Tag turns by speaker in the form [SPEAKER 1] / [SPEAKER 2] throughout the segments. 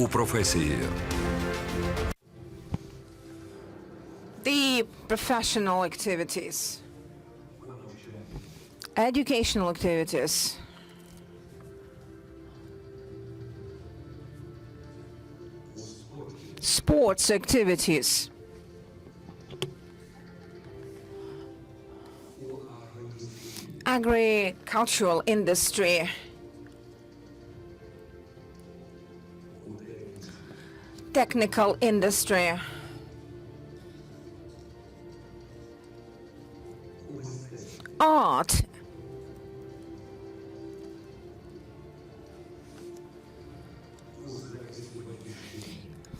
[SPEAKER 1] у професії.
[SPEAKER 2] The professional activities, educational activities, sports activities, agricultural industry, technical industry, art,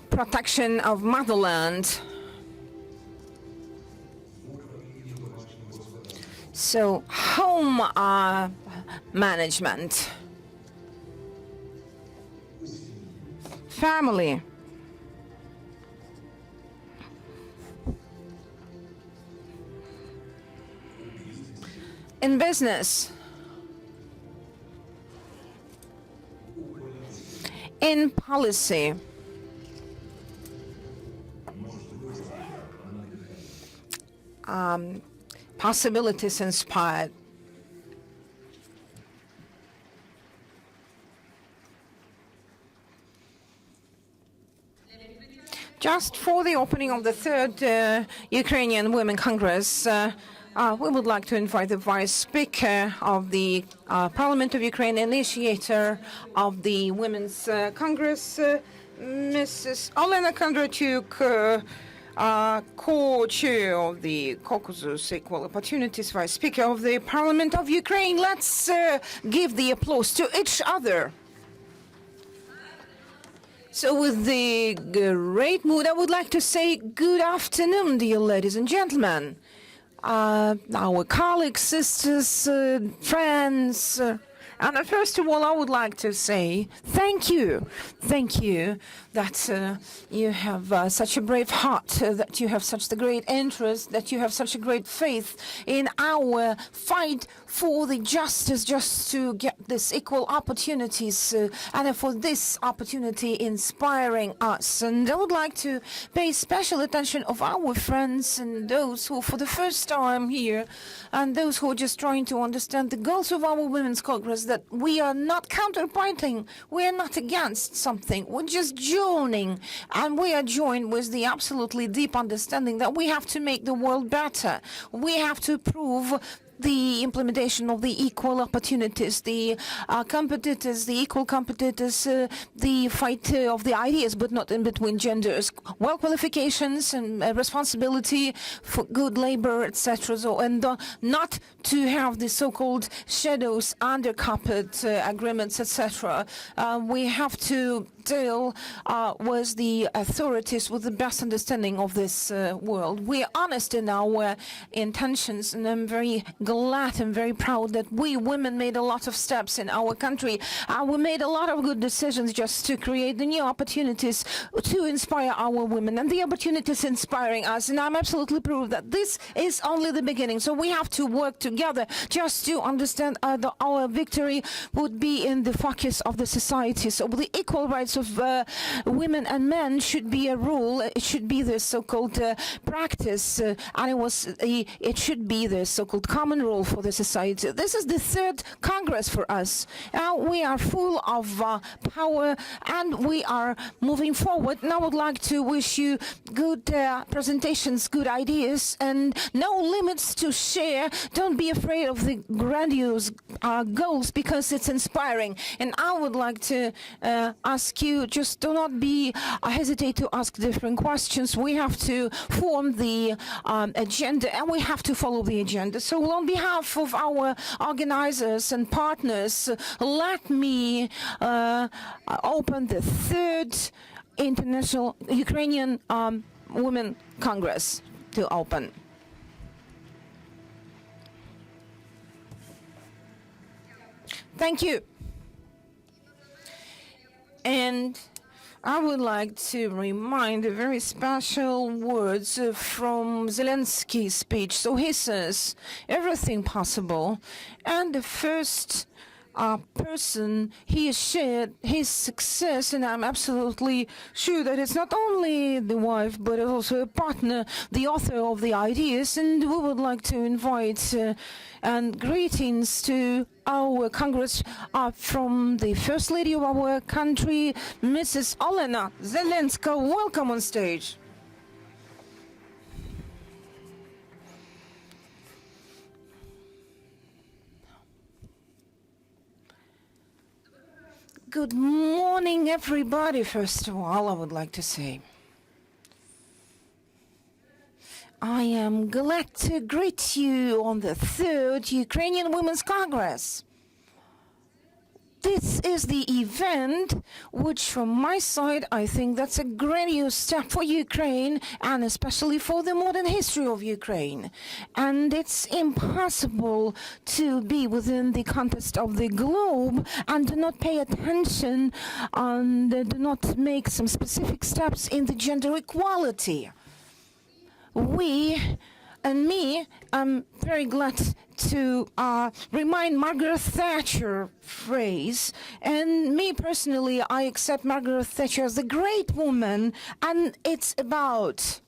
[SPEAKER 2] protection of motherland, so home management, family, in business, in policy, possibilities inspired. Just for the opening of the third Ukrainian Women Congress, we would like to invite the Vice Speaker of the Parliament of Ukraine, initiator of the Women's Congress, Mrs. Olena Kondratyuk, co-chair of the Caucasus Equal Opportunities, Vice Speaker of the Parliament of Ukraine. Let's give the applause to each other. So with the great mood, I would like to say good afternoon, dear ladies and gentlemen. Our colleagues, sisters, friends, and first of all, I would like to say thank you. Thank you that you have such a brave heart, that you have such a great interest, that you have such a great faith in our fight for the justice, just to get this equal opportunities, and for this opportunity inspiring us. And I would like to pay special attention of our friends and those who for the first time here, and those who are just trying to understand the goals of our Women's Congress, that we are not counterpointing, we are not against something, we're just joining, and we are joined with the absolutely deep understanding that we have to make the world better. We have to prove the implementation of the equal opportunities, the competitors, the equal competitors, the fight of the ideas, but not in between genders, well qualifications and responsibility for good labor, etc. So, and not to have the so-called shadows, undercarpet agreements, etc. We have to deal with the authorities with the best understanding of this world. We are honest in our intentions, and I'm very glad and very proud that we women made a lot of steps in our country. We made a lot of good decisions just to create the new opportunities to inspire our women, and the opportunities inspiring us. And I'm absolutely proved that this is only the beginning. So we have to work together just to understand our victory would be in the focus of the society. So the equal rights of women and men should be a rule. It should be the so-called practice, and it should be the so-called common rule for the society. This is the third Congress for us. We are full of power, and we are moving forward. And I would like to wish you good presentations, good ideas, and no limits to share. Don't be afraid of the grandiose goals, because it's inspiring. And I would like to ask you, just do not hesitate to ask different questions. We have to form the agenda, and we have to follow the agenda. So on behalf of our organizers and partners, let me open the third International Ukrainian Women Congress to open. Thank you. And I would like to remind the very special words from Zelensky's speech. So he says, everything possible. And the first person, he has shared his success, and I'm absolutely sure that it's not only the wife, but also a partner, the author of the ideas, and we would like to invite and greetings to our Congress from the First Lady of our country, Mrs. Olena Zelenska. Welcome on stage. Good morning, everybody. First of all, I would like to say I am glad to greet you on the 3rd Ukrainian Women's Congress. This is the event which, from my side, I think that's a grandiose step for Ukraine and especially for the modern history of Ukraine. And it's impossible to be within the context of the globe and do not pay attention and do not make some specific steps in the gender equality. I'm very glad to remind Margaret Thatcher phrase. And me personally, I accept Margaret Thatcher as a great woman. And it's about,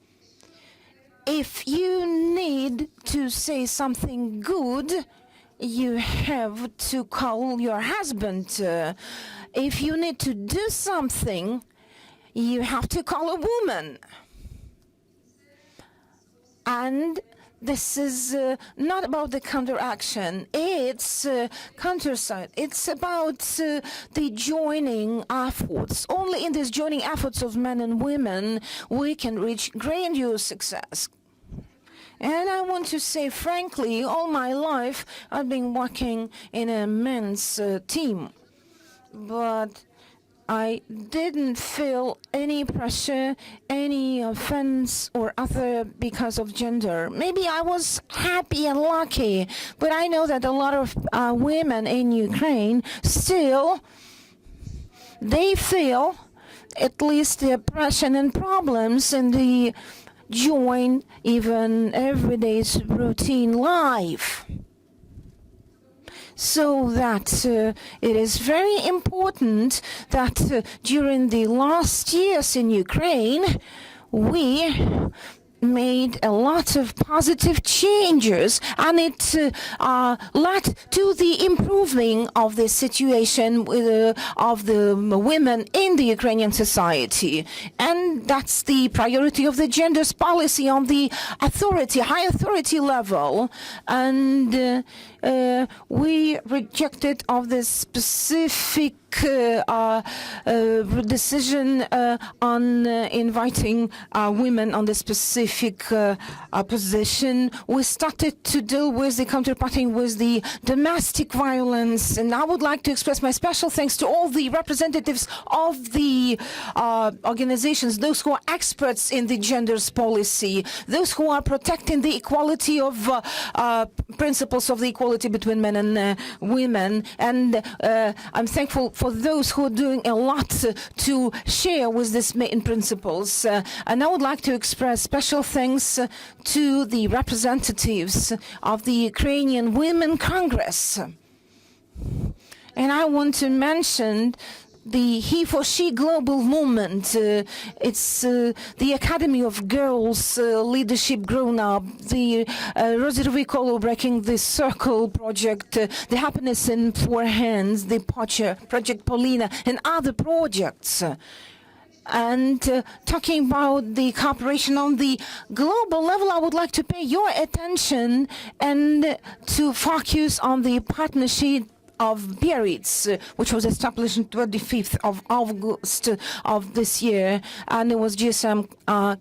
[SPEAKER 2] if you need to say something good, you have to call your husband. If you need to do something, you have to call a woman. And this is not about the counteraction, it's counterside. It's about the joining efforts. Only in these joining efforts of men and women we can reach grandiose success. And I want to say, frankly, all my life I've been working in a men's team. But I didn't feel any pressure, any offense or other because of gender. Maybe I was happy and lucky, but I know that a lot of women in Ukraine still, they feel at least the oppression and problems in the join even everyday's routine life. So that it is very important that during the last years in Ukraine, we made a lot of positive changes, and it led to the improving of the situation of the women in the Ukrainian society. And that's the priority of the gender policy on the authority, high authority level. And we rejected of this specific decision on inviting women on the specific position. We started to deal with the counterparting with the domestic violence, and I would like to express my special thanks to all the representatives of the organizations, those who are experts in the genders policy, those who are protecting the equality of principles of the equality between men and women. And I'm thankful for those who are doing a lot to share with these main principles. And I would like to express special thanks to the representatives of the Ukrainian Women Congress. And I want to mention the He for She global movement. It's the Academy of Girls Leadership Grown Up, the Rosie Rubikolo Breaking the Circle project, the Happiness in Four Hands, the Project Paulina, and other projects. And talking about the cooperation on the global level, I would like to pay your attention and to focus on the partnership of Biarritz, which was established on 25th of August of this year, and it was GSM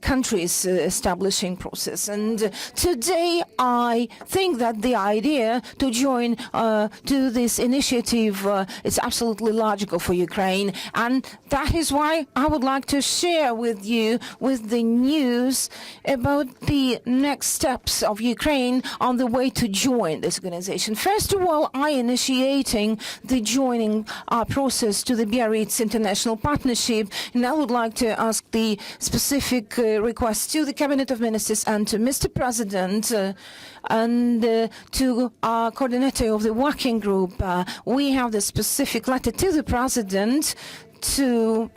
[SPEAKER 2] countries establishing process. And today I think that the idea to join to this initiative is absolutely logical for Ukraine, and that is why I would like to share with you with the news about the next steps of Ukraine on the way to join this organization. First of all, I initiated supporting the joining process to the Biarritz International Partnership. And I would like to ask the specific request to the Cabinet of Ministers and to Mr. President and to our coordinator of the working group. We have the specific letter to the President to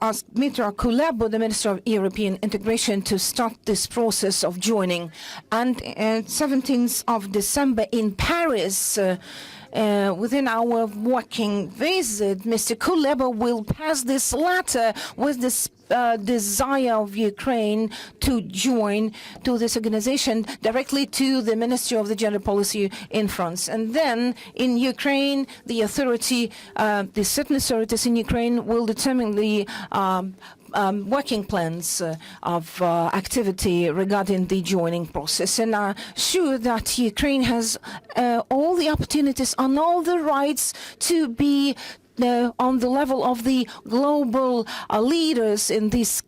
[SPEAKER 2] ask Mitra Kuleba, the Minister of European Integration, to start this process of joining. And 17th of December in Paris, within our working visit, Mr. Kuleba will pass this letter with this desire of Ukraine to join to this organization directly to the Ministry of the Gender Policy in France. And then in Ukraine, the authority, the certain authorities in Ukraine will determine the working plans of activity regarding the joining process, and are sure that Ukraine has all the opportunities and all the rights to be on the level of the global leaders in this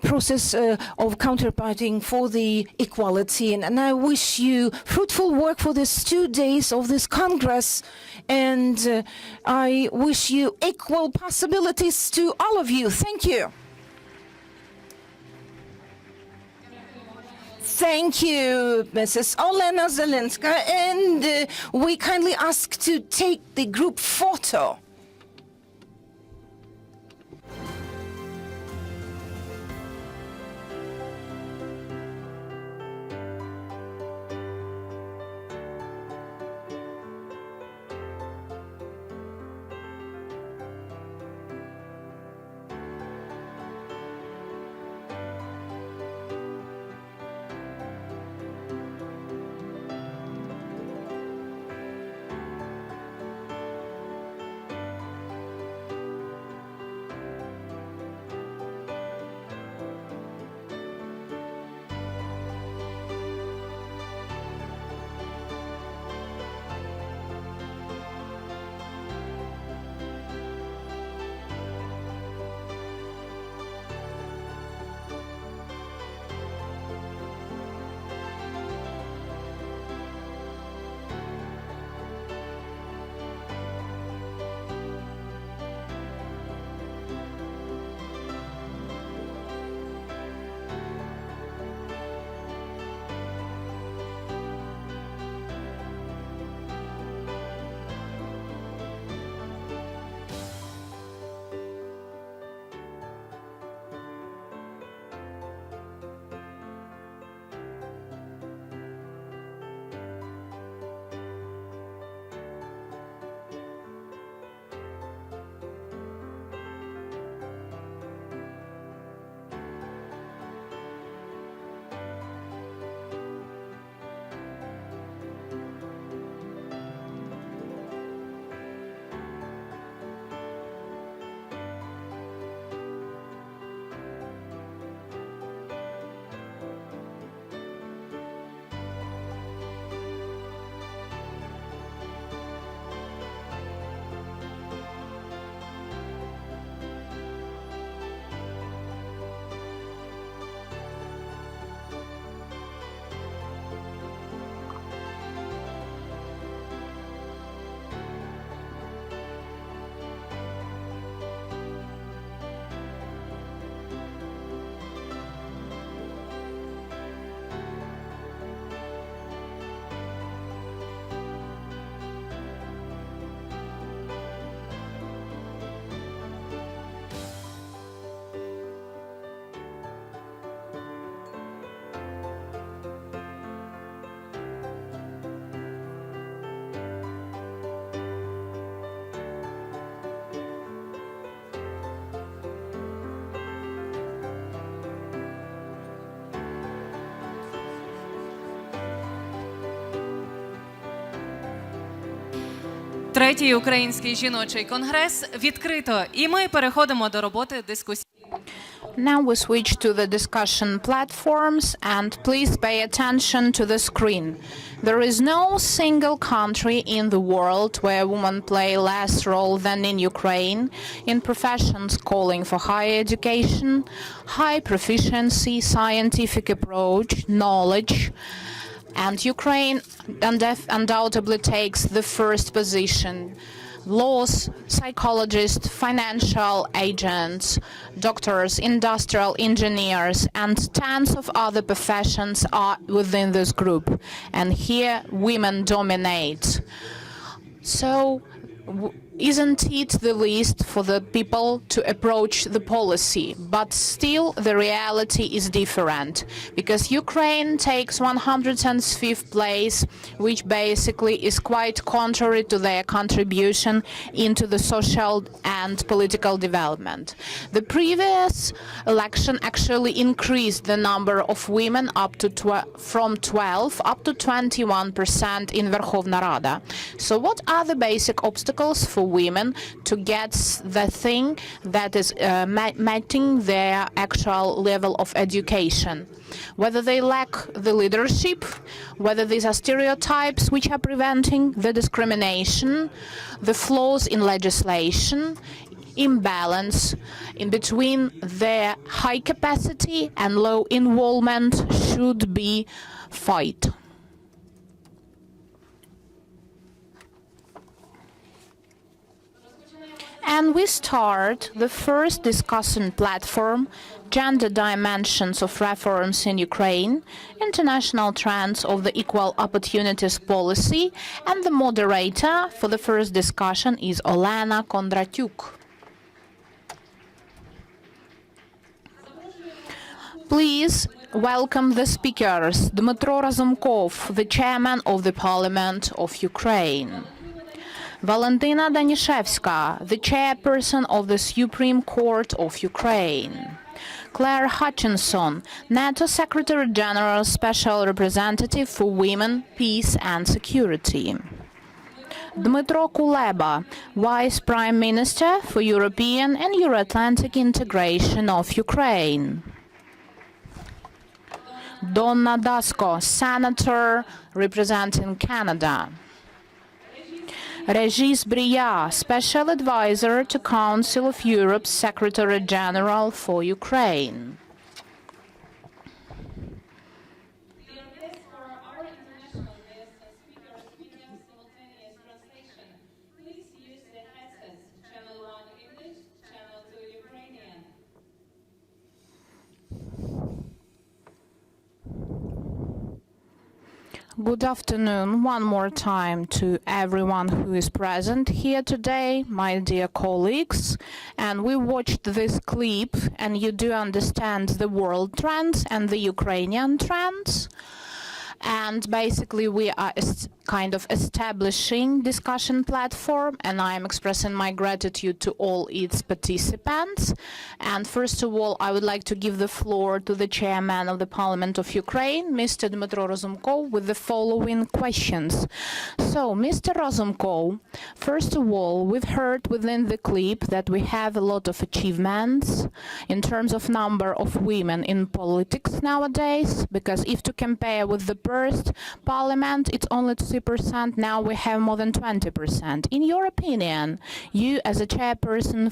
[SPEAKER 2] process of counterparting for the equality. And I wish you fruitful work for these 2 days of this Congress, and I wish you equal possibilities to all of you. Thank you. Thank you, Mrs. Olena Zelenska, and we kindly ask to take the group photo.
[SPEAKER 1] Третій український жіночий конгрес відкрито, і ми переходимо до роботи дискусії.
[SPEAKER 3] Now we switch to the discussion platforms, and please pay attention to the screen. There is no single country in the world where women play less role than in Ukraine in professions calling for higher education, high proficiency, scientific approach, knowledge, And Ukraine undoubtedly takes the first position. Laws, psychologists, financial agents, doctors, industrial engineers, and tons of other professions are within this group. And here women dominate. So, isn't it the least for the people to approach the policy? But still, the reality is different, because Ukraine takes 105th place, which basically is quite contrary to their contribution into the social and political development. The previous election actually increased the number of women up to from 12 up to 21% in Verkhovna Rada. So what are the basic obstacles for women to get the thing that is matching their actual level of education? Whether they lack the leadership, whether these are stereotypes which are preventing the discrimination, the flaws in legislation, imbalance in between their high capacity and low involvement should be fight. And we start the first discussion platform, Gender Dimensions of Reforms in Ukraine, International Trends of the Equal Opportunities Policy, and the moderator for the first discussion is Olena Kondratyuk. Please welcome the speakers, Dmytro Razumkov, the chairman of the Parliament of Ukraine. Valentina Danishevska, the chairperson of the Supreme Court of Ukraine. Claire Hutchinson, NATO Secretary General Special Representative for Women, Peace and Security. Dmytro Kuleba, Vice Prime Minister for European and Euro-Atlantic Integration of Ukraine. Donna Dasko, Senator representing Canada. Regis Bria, Special Advisor to Council of Europe's Secretary General for Ukraine. Good afternoon one more time to everyone who is present here today, my dear colleagues. And we watched this clip and you do understand the world trends and the Ukrainian trends. And basically we are kind of establishing discussion platform, and I am expressing my gratitude to all its participants. And first of all, I would like to give the floor to the chairman of the Parliament of Ukraine, Mr. Dmytro Razumkov, with the following questions. So, Mr. Razumkov, first of all, we've heard within the clip that we have a lot of achievements in terms of number of women in politics nowadays, because if to compare with the first parliament, it's only 2%, now we have more than 20%. In your opinion, you as a chairperson,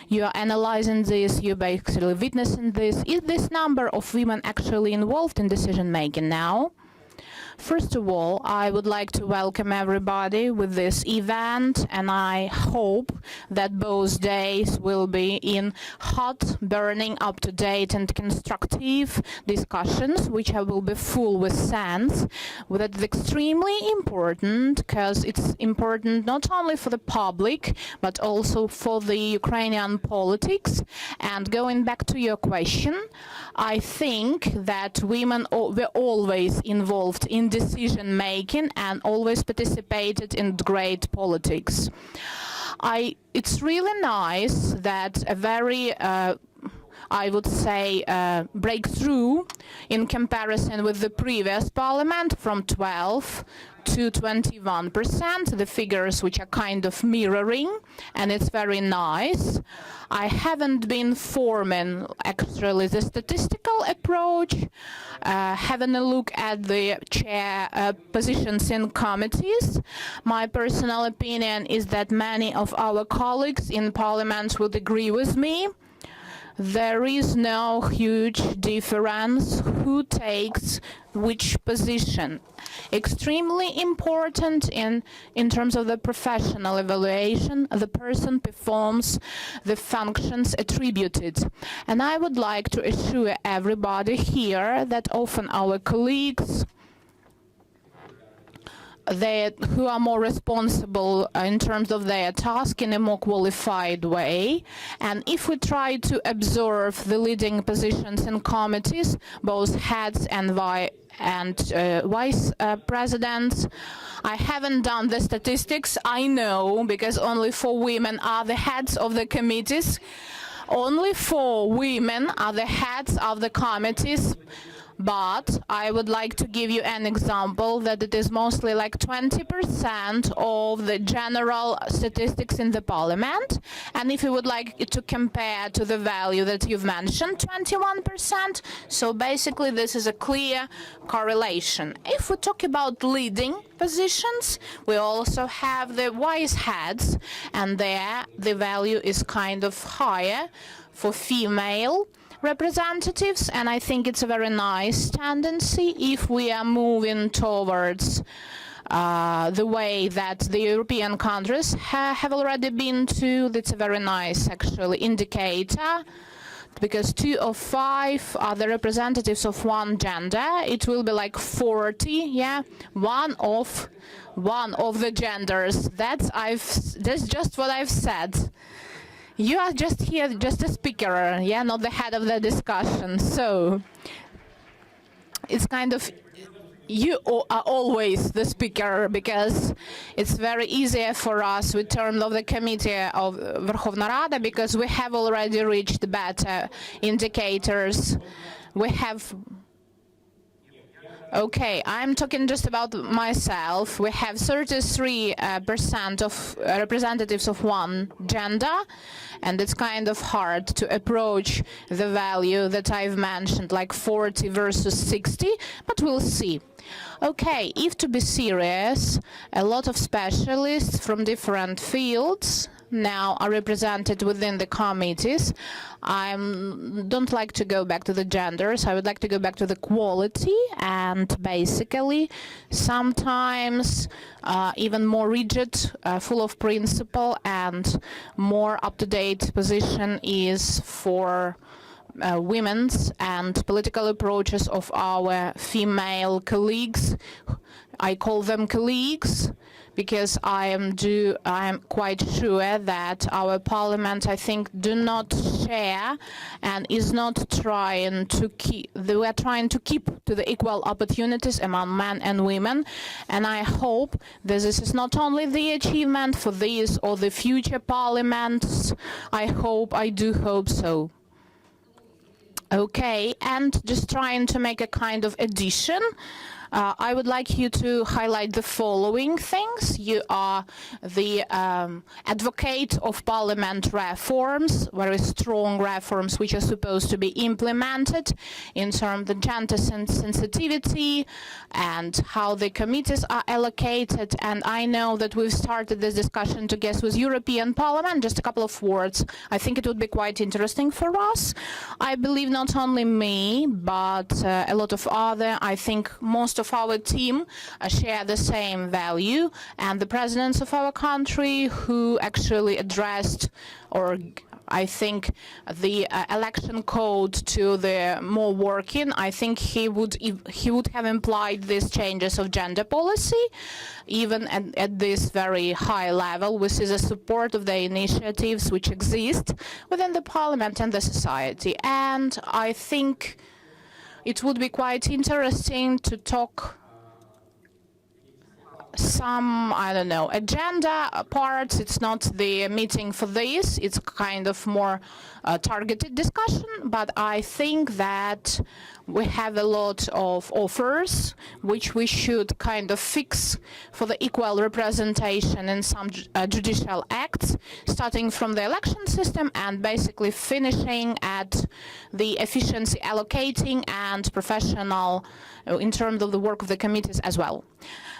[SPEAKER 3] you are analyzing this, you're basically witnessing this, is this number of women actually involved in decision making now? First of all, I would like to welcome everybody with this event, and I hope that both days will be in hot, burning, up-to-date and constructive discussions, which will be full with sense. That's extremely important, because it's important not only for the public, but also for the Ukrainian politics. And going back to your question, I think that women were always involved in decision-making and always participated in great politics. It's really nice that a very I would say, breakthrough in comparison with the previous parliament from 12 to 21%, the figures which are kind of mirroring, and it's very nice. I haven't been forming actually the statistical approach, having a look at the chair positions in committees. My personal opinion is that many of our colleagues in parliament would agree with me there is no huge difference who takes which position. Extremely important in terms of the professional evaluation, the person performs the functions attributed. And I would like to assure everybody here that often our colleagues who are more responsible in terms of their task in a more qualified way. And if we try to observe the leading positions in committees, both heads and vice presidents, I haven't done the statistics, I know, because only 4 women are the heads of the committees. Only 4 women are the heads of the committees. But I would like to give you an example that it is mostly like 20% of the general statistics in the parliament. And if you would like to compare to the value that you've mentioned, 21%, so basically this is a clear correlation. If we talk about leading positions, we also have the vice heads, and there the value is kind of higher for female representatives, and I think it's a very nice tendency if we are moving towards the way that the European countries have already been to. That's a very nice, actually, indicator, because 2 of 5 are the representatives of one gender. It will be like 40, yeah, one of the genders. That's just what I've said. You are just here, just a speaker, yeah, not the head of the discussion. So it's kind of, you are always the speaker, because it's very easier for us with terms of the committee of Verkhovna Rada, because we have already reached better indicators. We have. Okay, I'm talking just about myself. We have 33% of representatives of one gender, and it's kind of hard to approach the value that I've mentioned, like 40 versus 60, but we'll see. Okay, if to be serious, a lot of specialists from different fields now are represented within the committees. I don't like to go back to the genders. I would like to go back to the quality, and basically sometimes even more rigid, full of principle, and more up-to-date position is for women's and political approaches of our female colleagues. I call them colleagues because I am quite sure that our parliament, I think, do not share and is not trying to keep. They were trying to keep to the equal opportunities among men and women, and I hope that this is not only the achievement for these or the future parliaments. I do hope so. Okay, and just trying to make a kind of addition. I would like you to highlight the following things. You are the advocate of parliament reforms, very strong reforms which are supposed to be implemented in terms of the gender sensitivity and how the committees are allocated. And I know that we've started this discussion together with European Parliament. Just a couple of words. I think it would be quite interesting for us. I believe not only me, but a lot of other, I think most of our team share the same value, and the presidents of our country who actually addressed, or I think, the election code to the more working, I think he would have implied these changes of gender policy, even at this very high level. We see the support of the initiatives which exist within the parliament and the society, and I think it would be quite interesting to talk some, I don't know, agenda parts. It's not the meeting for this. It's kind of more targeted discussion, but I think that we have a lot of offers which we should kind of fix for the equal representation in some judicial acts, starting from the election system and basically finishing at the efficiency allocating and professional in terms of the work of the committees as well.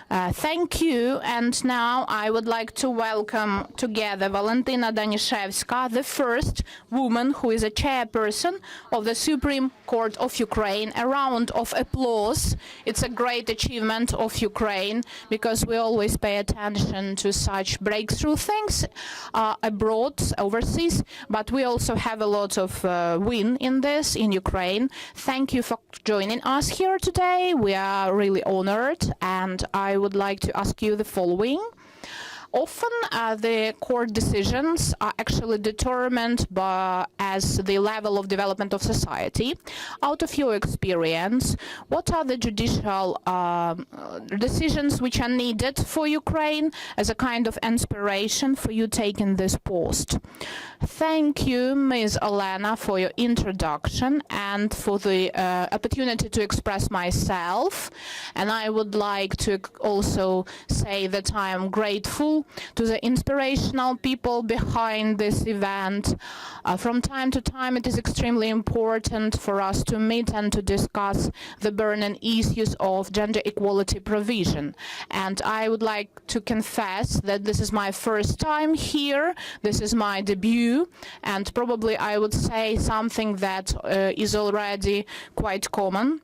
[SPEAKER 3] Thank you, and now I would like to welcome together Valentina Danishevska, the first woman who is a chairperson of the Supreme Court of Ukraine. A round of applause. It's a great achievement of Ukraine, because we always pay attention to such breakthrough things abroad, overseas, but we also have a lot of win in this in Ukraine. Thank you for joining us here today. We are really honored, and I would like to ask you the following. Often the court decisions are actually determined as the level of development of society. Out of your experience, what are the judicial decisions which are needed for Ukraine as a kind of inspiration for you taking this post? Thank you, Ms. Olena, for your introduction and for the opportunity to express myself. And I would like to also say that I am grateful to the inspirational people behind this event. From time to time, it is extremely important for us to meet and to discuss the burning issues of gender equality provision. And I would like to confess that this is my first time here. This is my debut, and probably I would say something that is already quite common.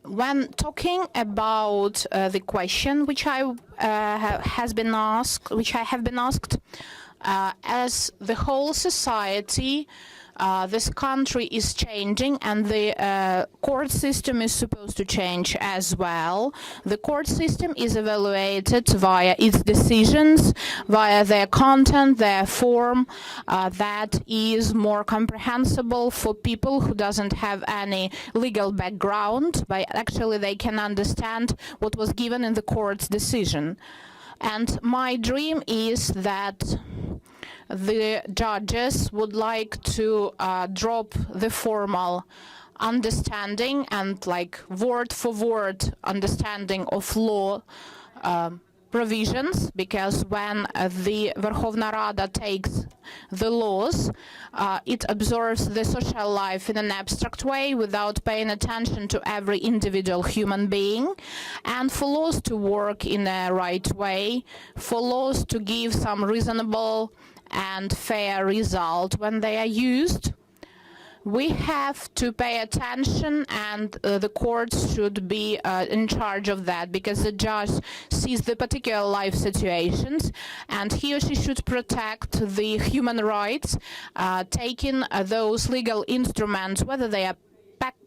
[SPEAKER 3] When talking about the question which I have been asked, as the whole society, this country is changing, and the court system is supposed to change as well. The court system is evaluated via its decisions, via their content, their form, that is more comprehensible for people who doesn't have any legal background, but actually they can understand what was given in the court's decision. And my dream is that the judges would like to drop the formal understanding and like word-for-word understanding of law provisions, because when the Verkhovna Rada takes the laws, it observes the social life in an abstract way without paying attention to every individual human being. And for laws to work in a right way, for laws to give some reasonable and fair result when they are used, we have to pay attention, and the courts should be in charge of that, because the judge sees the particular life situations, and he or she should protect the human rights, taking those legal instruments, whether they are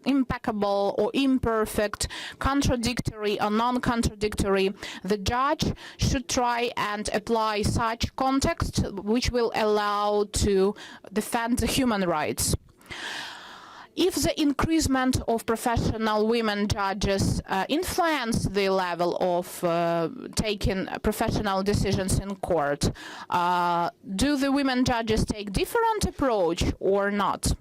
[SPEAKER 3] impeccable or imperfect, contradictory or non-contradictory. The judge should try and apply such context which will allow to defend the human rights. If the increasement of professional women judges influence the level of taking professional decisions in court, do the women judges take different approach or not?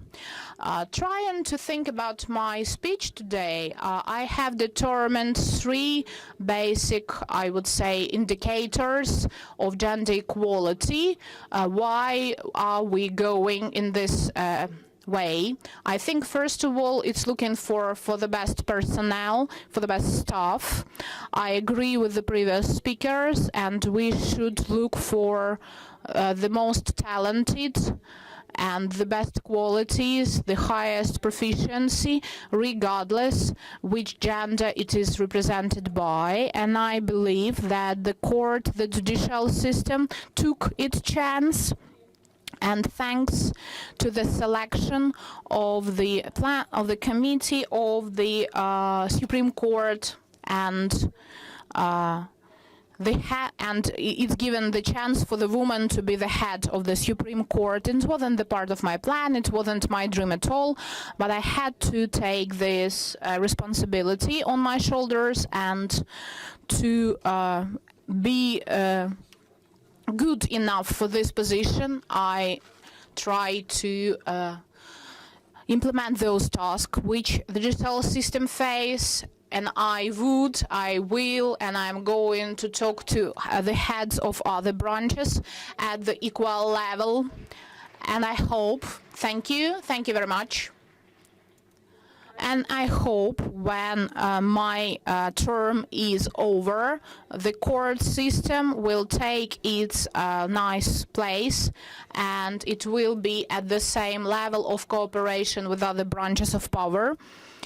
[SPEAKER 3] Trying to think about my speech today, I have determined three basic, I would say, indicators of gender equality. Why are we going in this way? I think first of all it's looking for the best personnel, for the best staff. I agree with the previous speakers, and we should look for the most talented and the best qualities, the highest proficiency, regardless which gender it is represented by. And I believe that the court, the judicial system, took its chance, and thanks to the selection of the committee of the Supreme Court, and it's given the chance for the woman to be the head of the Supreme Court. It wasn't the part of my plan, it wasn't my dream at all, but I had to take this responsibility on my shoulders, and to be good enough for this position, I try to implement those tasks which the digital system face, and I will, and I'm going to talk to the heads of other branches at the equal level, and I hope. Thank you very much. And I hope when my term is over, the court system will take its nice place and it will be at the same level of cooperation with other branches of power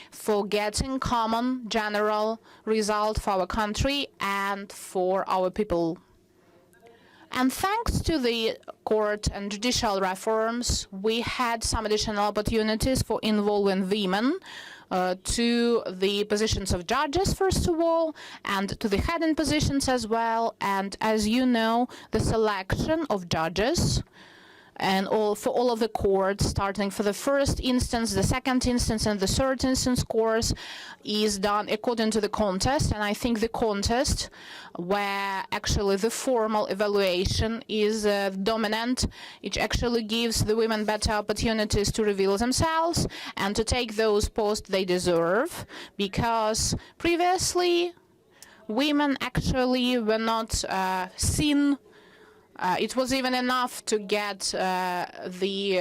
[SPEAKER 3] for getting common general result for our country and for our people. And thanks to the court and judicial reforms, we had some additional opportunities for involving women to the positions of judges, first of all, and to the heading positions as well. And as you know, the selection of judges and for all of the courts, starting for the first instance, the second instance, and the third instance course, is done according to the contest. And I think the contest, where actually the formal evaluation is dominant, it actually gives the women better opportunities to reveal themselves and to take those posts they deserve, because previously women actually were not seen. It was even enough to get the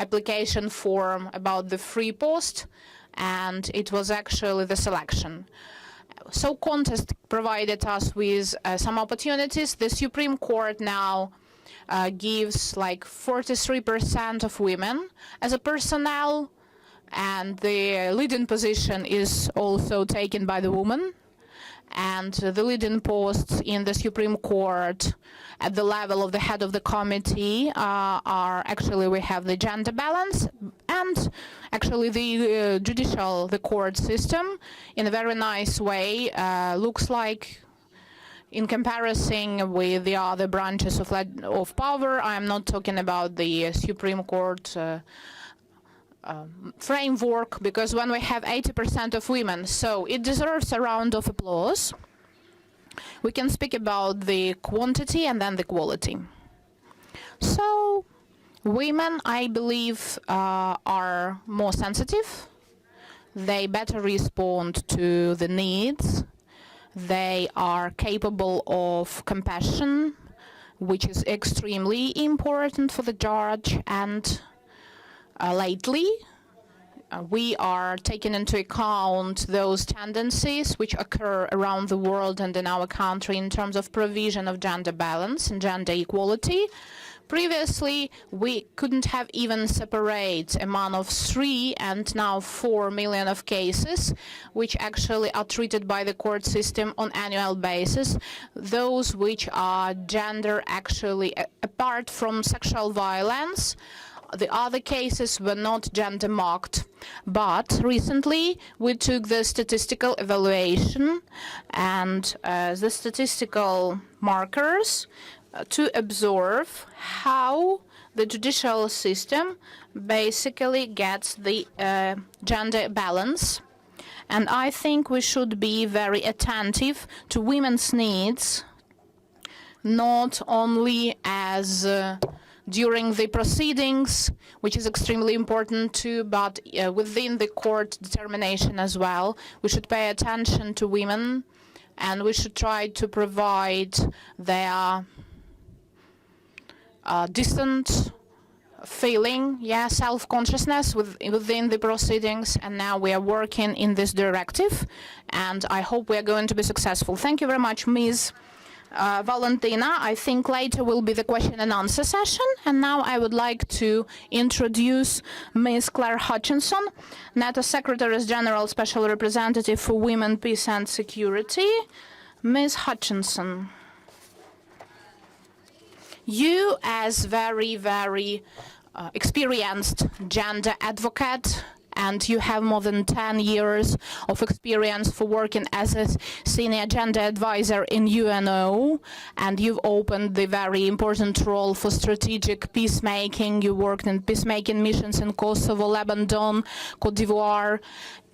[SPEAKER 3] application form about the free post, and it was actually the selection. So contest provided us with some opportunities. The Supreme Court now gives like 43% of women as a personnel, and the leading position is also taken by the woman. And the leading posts in the Supreme Court at the level of the head of the committee are actually, we have the gender balance, and actually the court system in a very nice way looks like, in comparison with the other branches of power. I'm not talking about the Supreme Court framework, because when we have 80% of women, so it deserves a round of applause. We can speak about the quantity and then the quality. So women, I believe, are more sensitive. They better respond to the needs. They are capable of compassion, which is extremely important for the judge. And lately, we are taking into account those tendencies which occur around the world and in our country in terms of provision of gender balance and gender equality. Previously, we couldn't have even separate among of 3 and now 4 million of cases which actually are treated by the court system on annual basis, those which are gender actually apart from sexual violence. The other cases were not gender marked, but recently we took the statistical evaluation and the statistical markers to observe how the judicial system basically gets the gender balance. And I think we should be very attentive to women's needs, not only as during the proceedings, which is extremely important too, but within the court determination as well. We should pay attention to women, and we should try to provide their decent feeling, self-consciousness within the proceedings. And now we are working in this directive, and I hope we are going to be successful. Thank you very much, Ms. Valentina. I think later will be the question and answer session. And now I would like to introduce Ms. Claire Hutchinson, NATO Secretary General Special Representative for Women, Peace and Security. Ms. Hutchinson, you as very, very experienced gender advocate, and you have more than 10 years of experience for working as a senior gender advisor in UNO, and you've opened the very important role for strategic peacemaking. You worked in peacemaking missions in Kosovo, Lebanon, Cote d'Ivoire.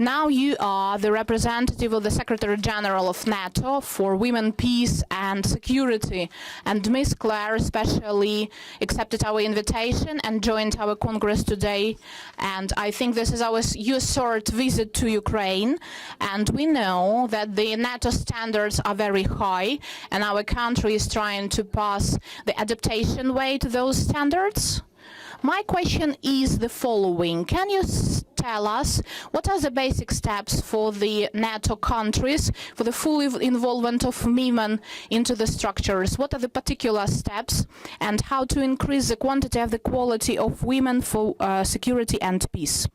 [SPEAKER 3] Now you are the representative of the Secretary General of NATO for Women, Peace and Security. And Ms. Claire especially accepted our invitation and joined our Congress today. And I think this is your third visit to Ukraine. And we know that the NATO standards are very high, and our country is trying to pass the adaptation way to those standards. My question is the following. Can you tell us what are the basic steps for the NATO countries for the full involvement of women into the structures? What are the particular steps and how to increase the quantity and the quality of women for security and peace?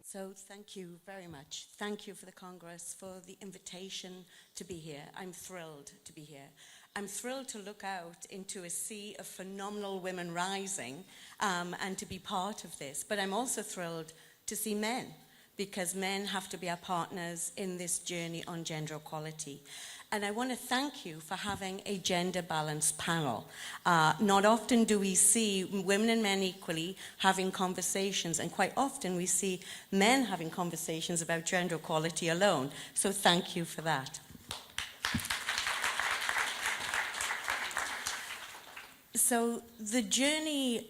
[SPEAKER 4] So thank you very much. Thank you for the Congress for the invitation to be here. I'm thrilled to be here. I'm thrilled to look out into a sea of phenomenal women rising and to be part of this. But I'm also thrilled to see men, because men have to be our partners in this journey on gender equality. And I want to thank you for having a gender-balanced panel. Not often do we see women and men equally having conversations, and quite often we see men having conversations about gender equality alone. So thank you for that. So the journey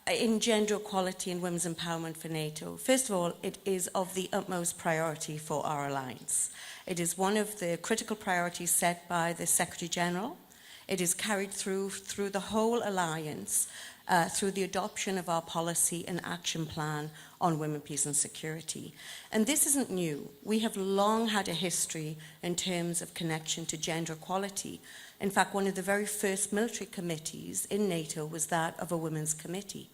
[SPEAKER 4] in gender equality and women's empowerment for NATO, first of all, it is of the utmost priority for our alliance. It is one of the critical priorities set by the Secretary General. It is carried through the whole alliance through the adoption of our policy and action plan on women, peace and security. And this isn't new. We have long had a history in terms of connection to gender equality. In fact, one of the very first military committees in NATO was that of a women's committee.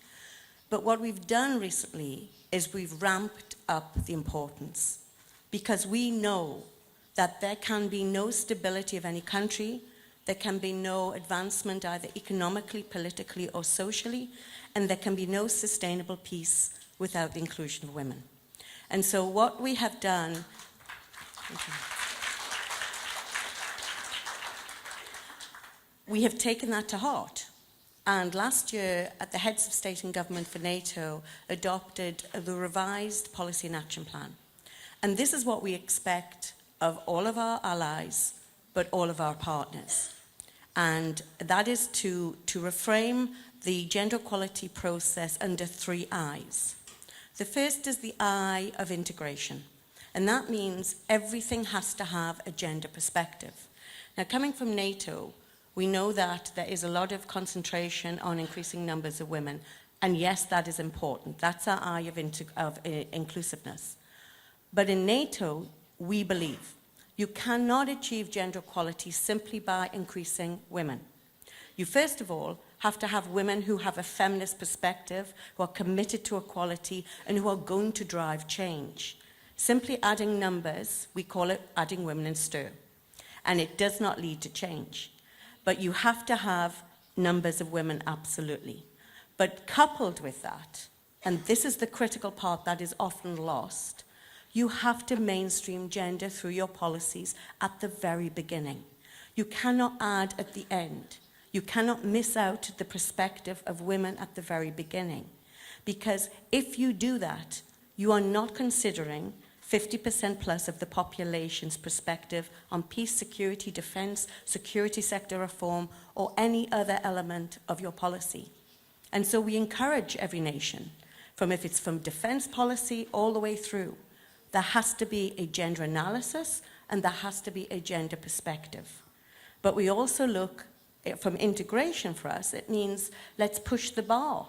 [SPEAKER 4] But what we've done recently is we've ramped up the importance, because we know that there can be no stability of any country, there can be no advancement either economically, politically or socially, and there can be no sustainable peace without the inclusion of women. And so what we have done, we have taken that to heart. And last year, at the heads of state and government for NATO adopted the revised policy and action plan. And this is what we expect of all of our allies, but all of our partners. And that is to reframe the gender equality process under 3 I's. The first is the I of integration. And that means everything has to have a gender perspective. Now, coming from NATO, we know that there is a lot of concentration on increasing numbers of women. And yes, that is important. That's our I of inclusiveness. But in NATO, we believe you cannot achieve gender equality simply by increasing women. You first of all have to have women who have a feminist perspective, who are committed to equality, and who are going to drive change. Simply adding numbers, we call it adding women in stir. And it does not lead to change. But you have to have numbers of women, absolutely. But coupled with that, and this is the critical part that is often lost, you have to mainstream gender through your policies at the very beginning. You cannot add at the end. You cannot miss out the perspective of women at the very beginning. Because if you do that, you are not considering 50% plus of the population's perspective on peace, security, defense, security sector reform, or any other element of your policy. And so we encourage every nation, if it's from defense policy all the way through, there has to be a gender analysis and there has to be a gender perspective. But we also look, from integration for us, it means let's push the bar.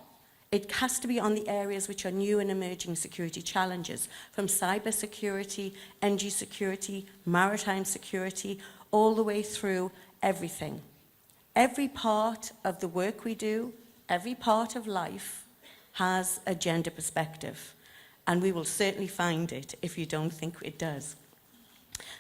[SPEAKER 4] It has to be on the areas which are new and emerging security challenges, from cyber security, energy security, maritime security, all the way through everything. Every part of the work we do, every part of life has a gender perspective. And we will certainly find it if you don't think it does.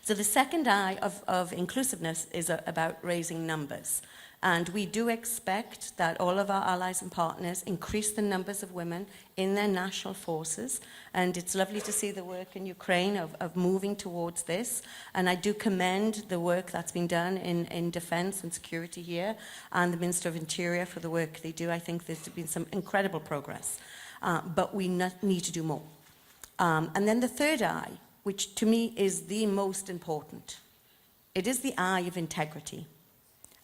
[SPEAKER 4] So the second I of inclusiveness is about raising numbers. And we do expect that all of our allies and partners increase the numbers of women in their national forces. And it's lovely to see the work in Ukraine of moving towards this. And I do commend the work that's been done in defense and security here, and the Minister of Interior for the work they do. I think there's been some incredible progress. But we need to do more. And then the third I, which to me is the most important, it is the I of integrity.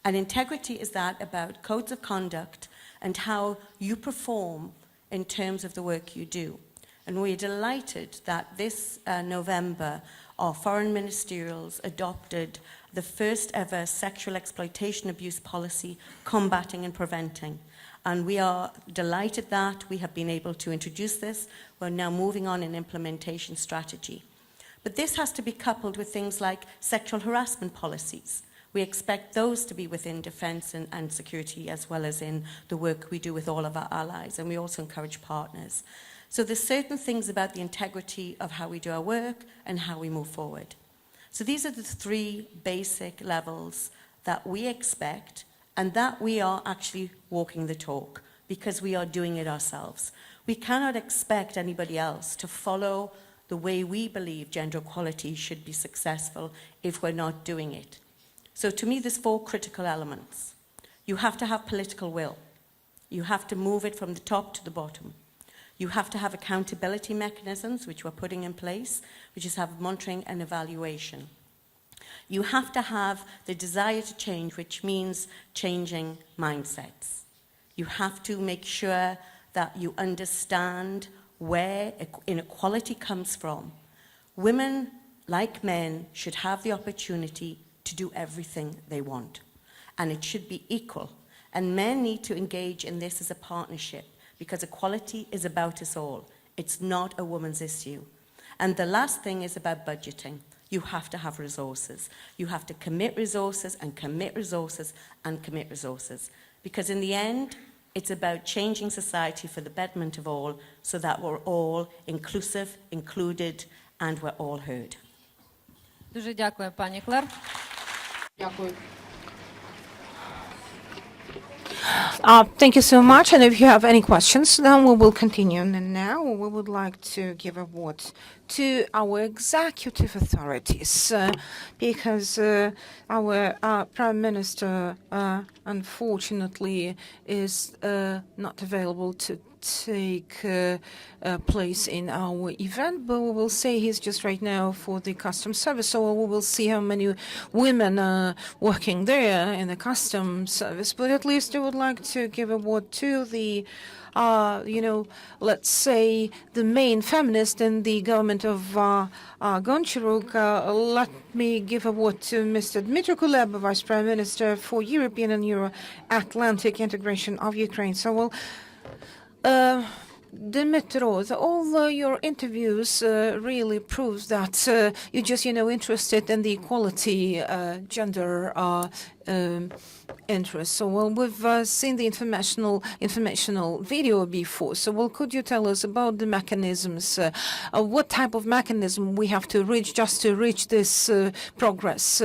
[SPEAKER 4] And integrity is that about codes of conduct and how you perform in terms of the work you do. And we're delighted that this November, our foreign ministerials adopted the first ever sexual exploitation abuse policy, combating and preventing. And we are delighted that we have been able to introduce this. We're now moving on an implementation strategy. But this has to be coupled with things like sexual harassment policies. We expect those to be within defence and security, as well as in the work we do with all of our allies, and we also encourage partners. So there's certain things about the integrity of how we do our work and how we move forward. So these are the three basic levels that we expect, and that we are actually walking the talk, because we are doing it ourselves. We cannot expect anybody else to follow the way we believe gender equality should be successful if we're not doing it. So to me, there's four critical elements. You have to have political will. You have to move it from the top to the bottom. You have to have accountability mechanisms, which we're putting in place, which is have monitoring and evaluation. You have to have the desire to change, which means changing mindsets. You have to make sure that you understand where inequality comes from. Women, like men, should have the opportunity to do everything they want. And it should be equal. And men need to engage in this as a partnership, because equality is about us all. It's not a woman's issue. And the last thing is about budgeting. You have to have resources. You have to commit resources and commit resources and commit resources. Because in the end, it's about changing society for the betterment of all, so that we're all inclusive, included, and we're all heard.
[SPEAKER 5] Дуже дякую, пані Клер.
[SPEAKER 3] Дякую.
[SPEAKER 2] Thank you so much. And if you have any questions, then we will continue. And now we would like to give a word to our executive authorities, because our Prime Minister, unfortunately, is not available to take place in our event, but we will say he's just right now for the customs service, so we will see how many women are working there in the customs service. But at least I would like to give a word to the let's say the main feminist in the government of Goncharuk. Let me give a word to Mr. Dmitry Kuleba, Vice Prime Minister for European and Euro-Atlantic integration of Ukraine. So, Dmitro, all your interviews really proves that you're just, interested in the equality, gender interest. So, we've seen the informational video before. So, could you tell us about the mechanisms? What type of mechanism we have to reach just to reach this progress?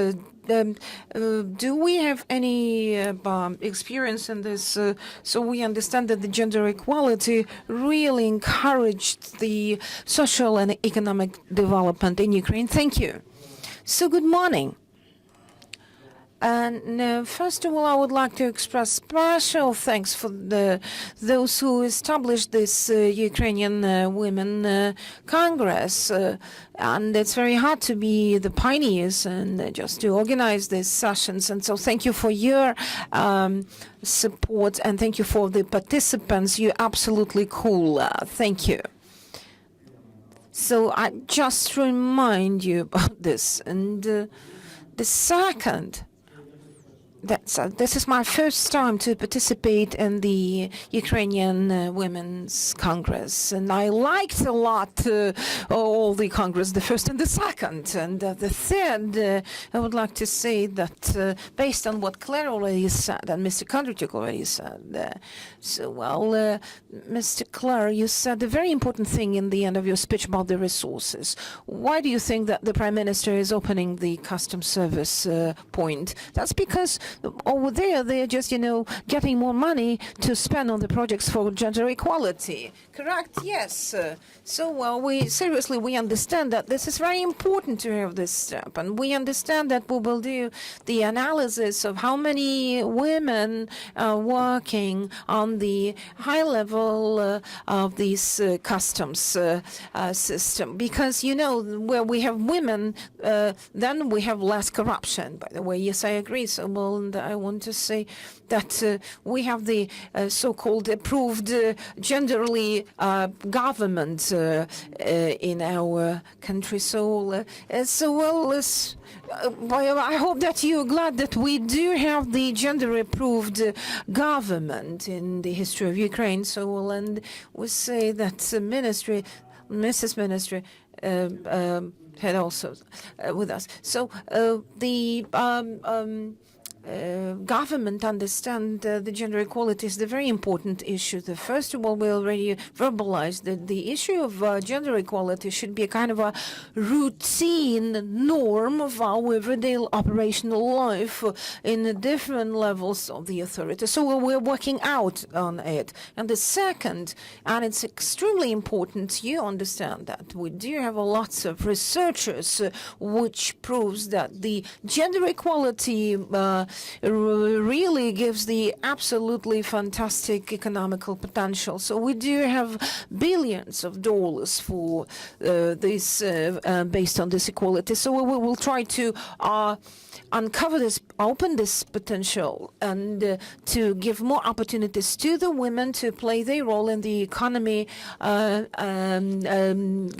[SPEAKER 2] Do we have any experience in this? So we understand that the gender equality really encouraged the social and economic development in Ukraine. Thank you. So good morning. And first of all, I would like to express special thanks for those who established this Ukrainian Women Congress. And it's very hard to be the pioneers and just to organize these sessions. And so thank you for your support, and thank you for the participants. You're absolutely cool. Thank you. So I just remind you about this. And the second, this is my first time to participate in the Ukrainian Women's Congress, and I liked a lot all the Congress, the first and the second. And the third, I would like to say that based on what Claire already said and Mr. Kondratyuk already said, Mr. Clare, you said a very important thing in the end of your speech about the resources. Why do you think that the Prime Minister is opening the customs service point? That's because over there, they're just, getting more money to spend on the projects for gender equality. Correct? Yes. So, we understand that this is very important to have this step. And we understand that we will do the analysis of how many women are working on the high level of this customs system. Because, where we have women, then we have less corruption. By the way, yes, I agree. So, and I want to say that we have the so-called approved genderly government in our country. So, I hope that you're glad that we do have the gender-approved government in the history of Ukraine. So, and we say that Mrs. Ministry, had also with us. So the government understand the gender equality is the very important issue. First of all, we already verbalized that the issue of gender equality should be a kind of a routine norm of our everyday operational life in the different levels of the authority. So we're working out on it. And the second, and it's extremely important, you understand that we do have lots of researchers which proves that the gender equality really gives the absolutely fantastic economical potential. So we do have billions of dollars for this based on this equality. So we will try to uncover this, open this potential, and to give more opportunities to the women to play their role in the economy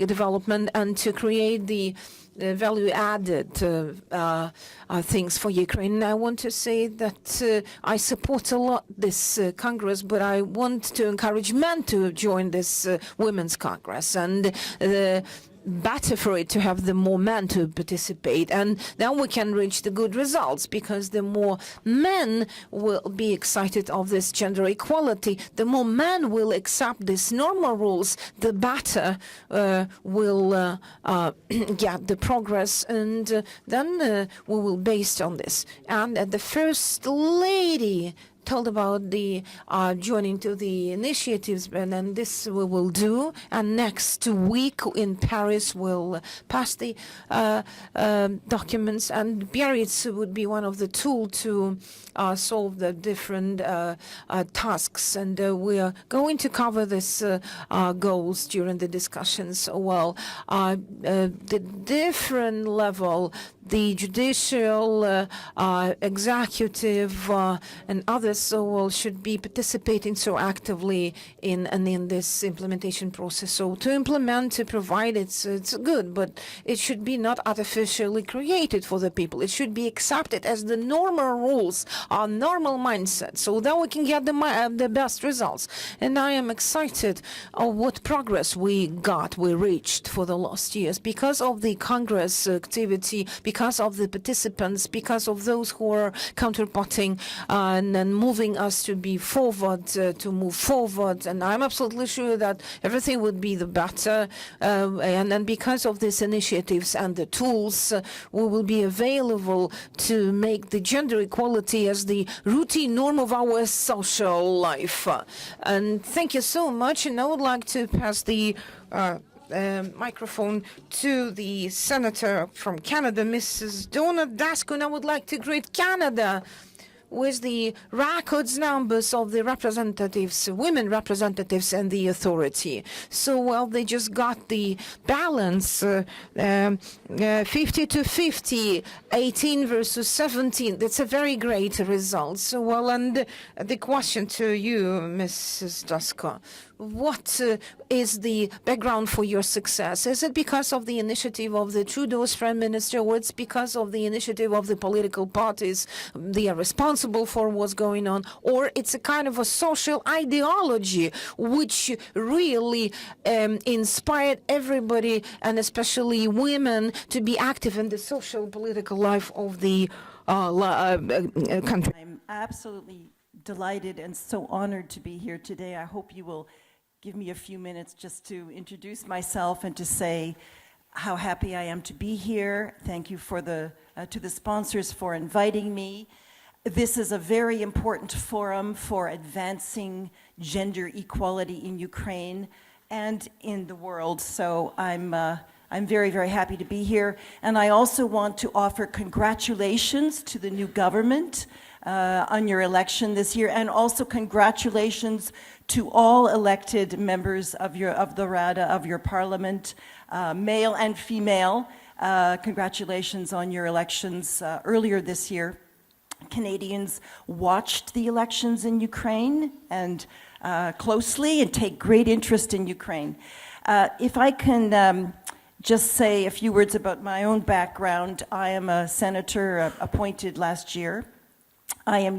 [SPEAKER 2] development, and to create the value-added things for Ukraine. And I want to say that I support a lot this Congress, but I want to encourage men to join this Women's Congress, and better for it to have the more men to participate, and then we can reach the good results, because the more men will be excited of this gender equality, the more men will accept these normal rules, the better we'll get the progress, and then we will based on this. And the First Lady told about the joining to the initiatives, and then this we will do. And next week in Paris, we'll pass the documents, and Biarritz would be one of the tools to solve the different tasks. And we are going to cover this goals during the discussions. Well, the different level, the judicial, executive, and others should be participating so actively in this implementation process. So to implement, to provide, it's good, but it should be not artificially created for the people. It should be accepted as the normal rules, our normal mindset, so that we can get the best results. And I am excited of what progress we reached for the last years, because of the Congress activity, because of the participants, because of those who are counterparting and moving us to be forward, to move forward. And I'm absolutely sure that everything would be the better. And then because of these initiatives and the tools, we will be available to make the gender equality as the routine norm of our social life. And thank you so much. And I would like to pass the microphone to the Senator from Canada, Mrs. Donna Daskun. And I would like to greet Canada with the records numbers of the representatives, women representatives, and the authority. So, well, they just got the balance, 50 to 50, 18 versus 17. That's a very great result. So, well, and the question to you, Mrs. Daskun, what is the background for your success? Is it because of the initiative of the Trudeau's Prime Minister, or it's because of the initiative of the political parties they are responsible for what's going on, or it's a kind of a social ideology which really inspired everybody, and especially women, to be active in the social political life of the country?
[SPEAKER 6] I'm absolutely delighted and so honored to be here today. I hope you will give me a few minutes just to introduce myself and to say how happy I am to be here. Thank you for to the sponsors for inviting me. This is a very important forum for advancing gender equality in Ukraine and in the world. So I'm very, very happy to be here. And I also want to offer congratulations to the new government on your election this year, and also congratulations to all elected members of the Rada, of your parliament, male and female. Congratulations on your elections earlier this year. Canadians watched the elections in Ukraine and closely and take great interest in Ukraine. If I can just say a few words about my own background, I am a senator appointed last year. I am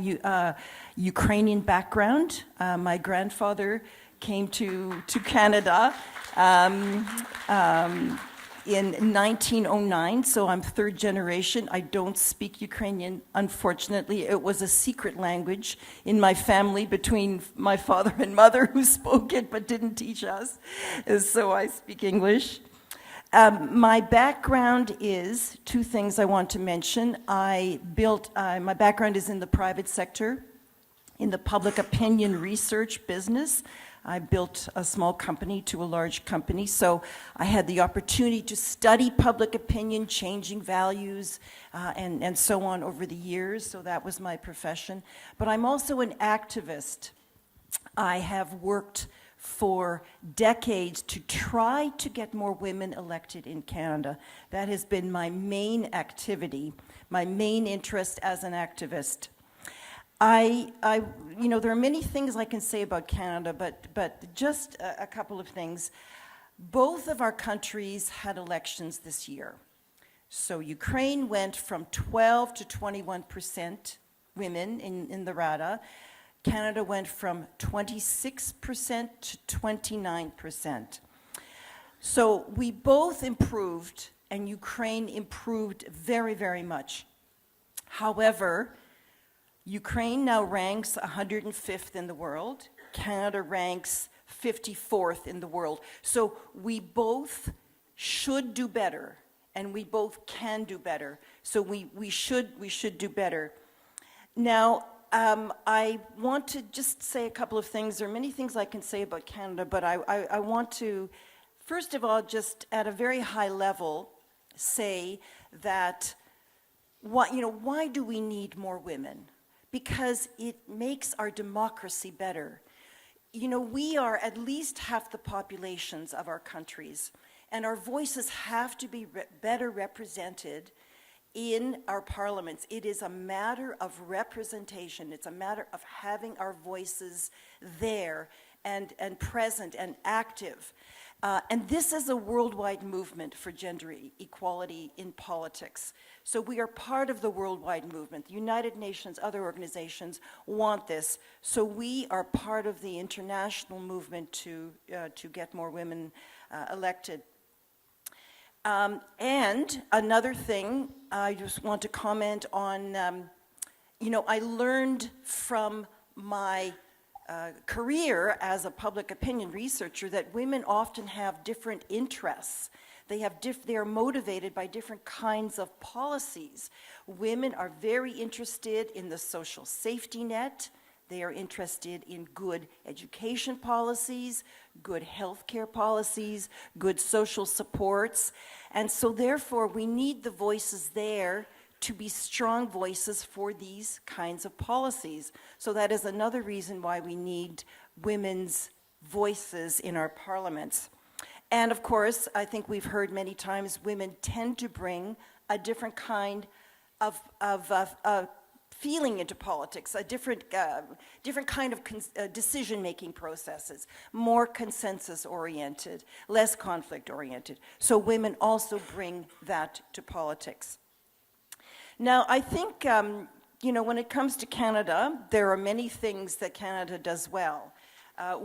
[SPEAKER 6] Ukrainian background. My grandfather came to Canada in 1909, so I'm third generation. I don't speak Ukrainian, unfortunately. It was a secret language in my family between my father and mother who spoke it but didn't teach us, so I speak English. My background is two things I want to mention. My background is in the private sector, in the public opinion research business. I built a small company to a large company, so I had the opportunity to study public opinion, changing values, and so on over the years, so that was my profession. But I'm also an activist. I have worked for decades to try to get more women elected in Canada. That has been my main activity, my main interest as an activist. There are many things I can say about Canada, but just a couple of things. Both of our countries had elections this year. So Ukraine went from 12 to 21% women in the Rada. Canada went from 26% to 29%. So we both improved, and Ukraine improved very, very much. However, Ukraine now ranks 105th in the world. Canada ranks 54th in the world. So we both should do better, and we both can do better. So we should do better. Now, I want to just say a couple of things. There are many things I can say about Canada, but I want to, first of all, just at a very high level, say that why do we need more women? Because it makes our democracy better. We are at least half the populations of our countries, and our voices have to be better represented in our parliaments. It is a matter of representation. It's a matter of having our voices there and present and active. And this is a worldwide movement for gender equality in politics. So we are part of the worldwide movement. The United Nations, other organizations want this. So we are part of the international movement to get more women elected. And another thing I just want to comment on, I learned from my career as a public opinion researcher that women often have different interests. They are motivated by different kinds of policies. Women are very interested in the social safety net. They are interested in good education policies, good healthcare policies, good social supports. And so therefore, we need the voices there to be strong voices for these kinds of policies. So that is another reason why we need women's voices in our parliaments. And of course, I think we've heard many times, women tend to bring a different kind of feeling into politics, a different kind of decision-making processes, more consensus-oriented, less conflict-oriented. So women also bring that to politics. Now, I think, when it comes to Canada, there are many things that Canada does well.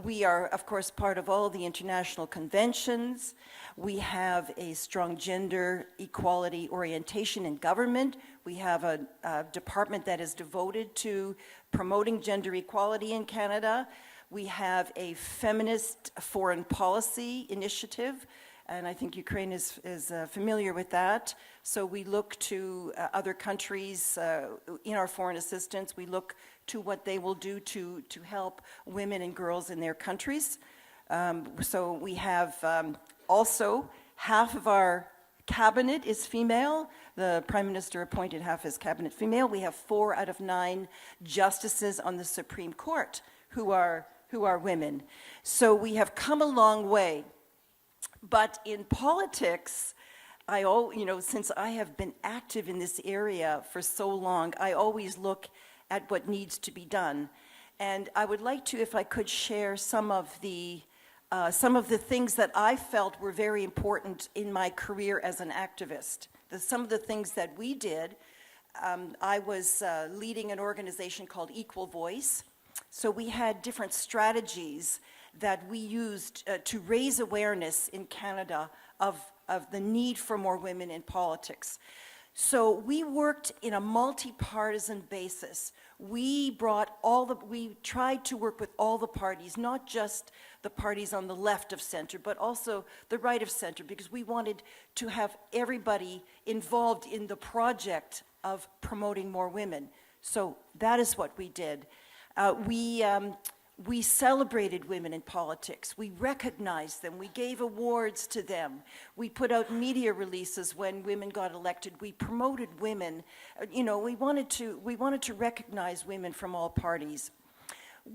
[SPEAKER 6] We are, of course, part of all the international conventions. We have a strong gender equality orientation in government. We have a department that is devoted to promoting gender equality in Canada. We have a feminist foreign policy initiative, and I think Ukraine is familiar with that. So we look to other countries in our foreign assistance. We look to what they will do to help women and girls in their countries. So we have also half of our cabinet is female. The Prime Minister appointed half his cabinet female. We have 4 out of 9 justices on the Supreme Court who are women. So we have come a long way. But in politics, since I have been active in this area for so long, I always look at what needs to be done. And I would like to, if I could, share some of the things that I felt were very important in my career as an activist. Some of the things that we did, I was leading an organization called Equal Voice. So we had different strategies that we used to raise awareness in Canada of the need for more women in politics. So we worked in a multi-partisan basis. We tried to work with all the parties, not just the parties on the left of center, but also the right of center, because we wanted to have everybody involved in the project of promoting more women. So that is what we did. We celebrated women in politics. We recognized them. We gave awards to them. We put out media releases when women got elected. We promoted women. We wanted to recognize women from all parties.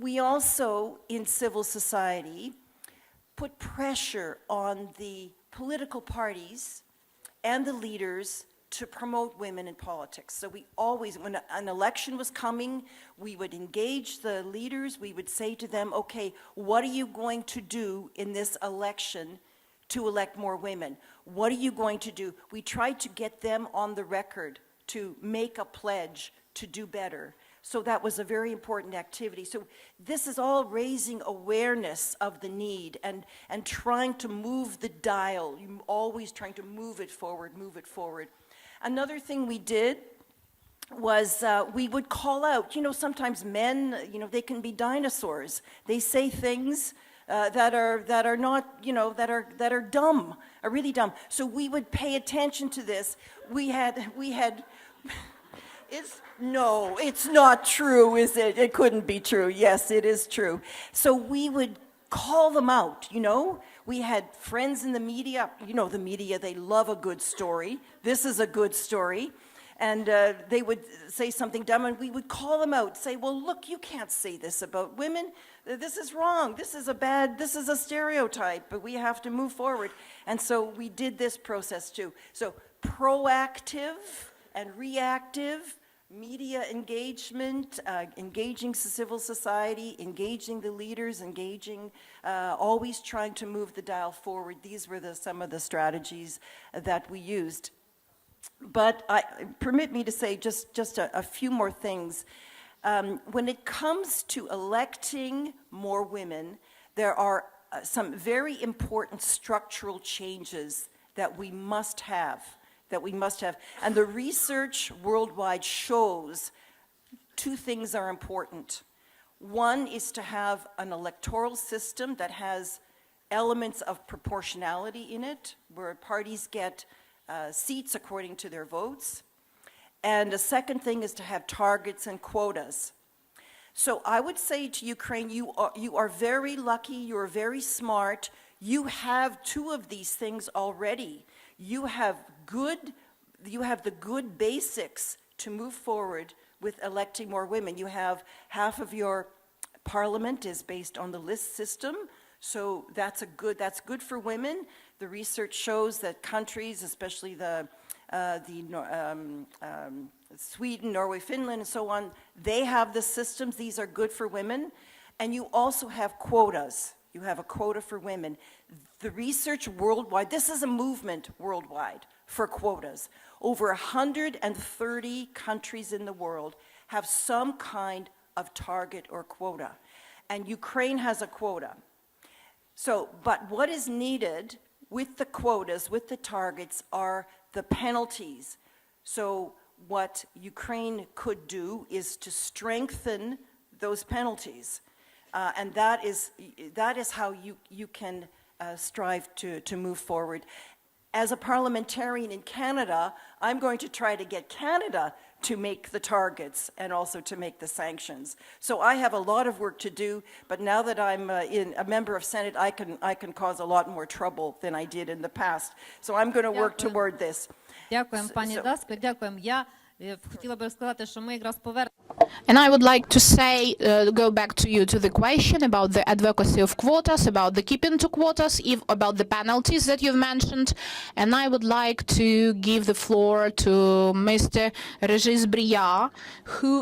[SPEAKER 6] We also, in civil society, put pressure on the political parties and the leaders to promote women in politics. So we always, when an election was coming, we would engage the leaders. We would say to them, okay, what are you going to do in this election to elect more women? What are you going to do? We tried to get them on the record to make a pledge to do better. So that was a very important activity. So this is all raising awareness of the need and trying to move the dial, always trying to move it forward, move it forward. Another thing we did was we would call out, sometimes men, they can be dinosaurs. They say things that are not, that are dumb, are really dumb. So we would pay attention to this. We had no, it's not true, is it? It couldn't be true. Yes, it is true. So we would call them out, We had friends in the media. The media, they love a good story. This is a good story. And they would say something dumb, and we would call them out, say, well, look, you can't say this about women. This is wrong. This is a stereotype, but we have to move forward. And so we did this process too. So proactive and reactive media engagement, engaging civil society, engaging the leaders, always trying to move the dial forward. These were some of the strategies that we used. But permit me to say just a few more things. When it comes to electing more women, there are some very important structural changes that we must have. And the research worldwide shows two things are important. One is to have an electoral system that has elements of proportionality in it, where parties get seats according to their votes. And the second thing is to have targets and quotas. So I would say to Ukraine, you are very lucky, you are very smart, you have two of these things already. You have the good basics to move forward with electing more women. You have half of your parliament is based on the list system, so that's good for women. The research shows that countries, especially Sweden, Norway, Finland, and so on, they have the systems. These are good for women. And you also have quotas. You have a quota for women. The research worldwide, this is a movement worldwide for quotas. Over 130 countries in the world have some kind of target or quota. And Ukraine has a quota. But what is needed with the quotas, with the targets, are the penalties. So what Ukraine could do is to strengthen those penalties. And that is how you can strive to move forward. As a parliamentarian in Canada, I'm going to try to get Canada to make the targets and also to make the sanctions. So I have a lot of work to do, but now that I'm a member of Senate, I can cause a lot more trouble than I did in the past. So I'm going to work toward this.
[SPEAKER 5] Дякуємо, пані Даско, дякуємо. Я Хотіла би сказати, що ми якраз повернемо.
[SPEAKER 3] And I would like to say, go back to you to the question about the advocacy of quotas, about the keeping to quotas, about the penalties that you've mentioned. And I would like to give the floor to Mr. Regis Briard, who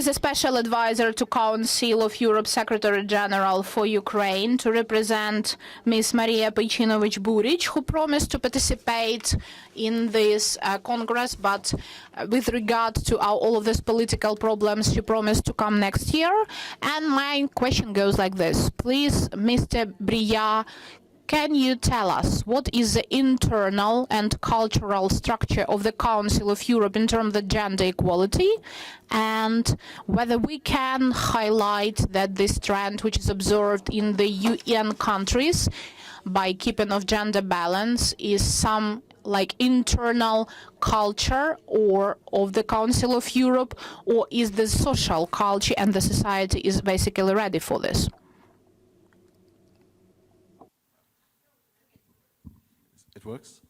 [SPEAKER 3] is a special advisor to Council of Europe Secretary General for Ukraine, to represent Ms. Maria Pejchinovich-Buric, who promised to participate in this Congress, but with regard to all of these political problems, she promised to come next year. And my question goes like this. Please, Mr. Briard, can you tell us what is the internal and cultural structure of the Council of Europe in terms of gender equality, and whether we can highlight that this trend, which is observed in the UN countries by keeping of gender balance, is some like internal culture or of the Council of Europe, or is the social culture and the society is basically ready for this?
[SPEAKER 7] It works?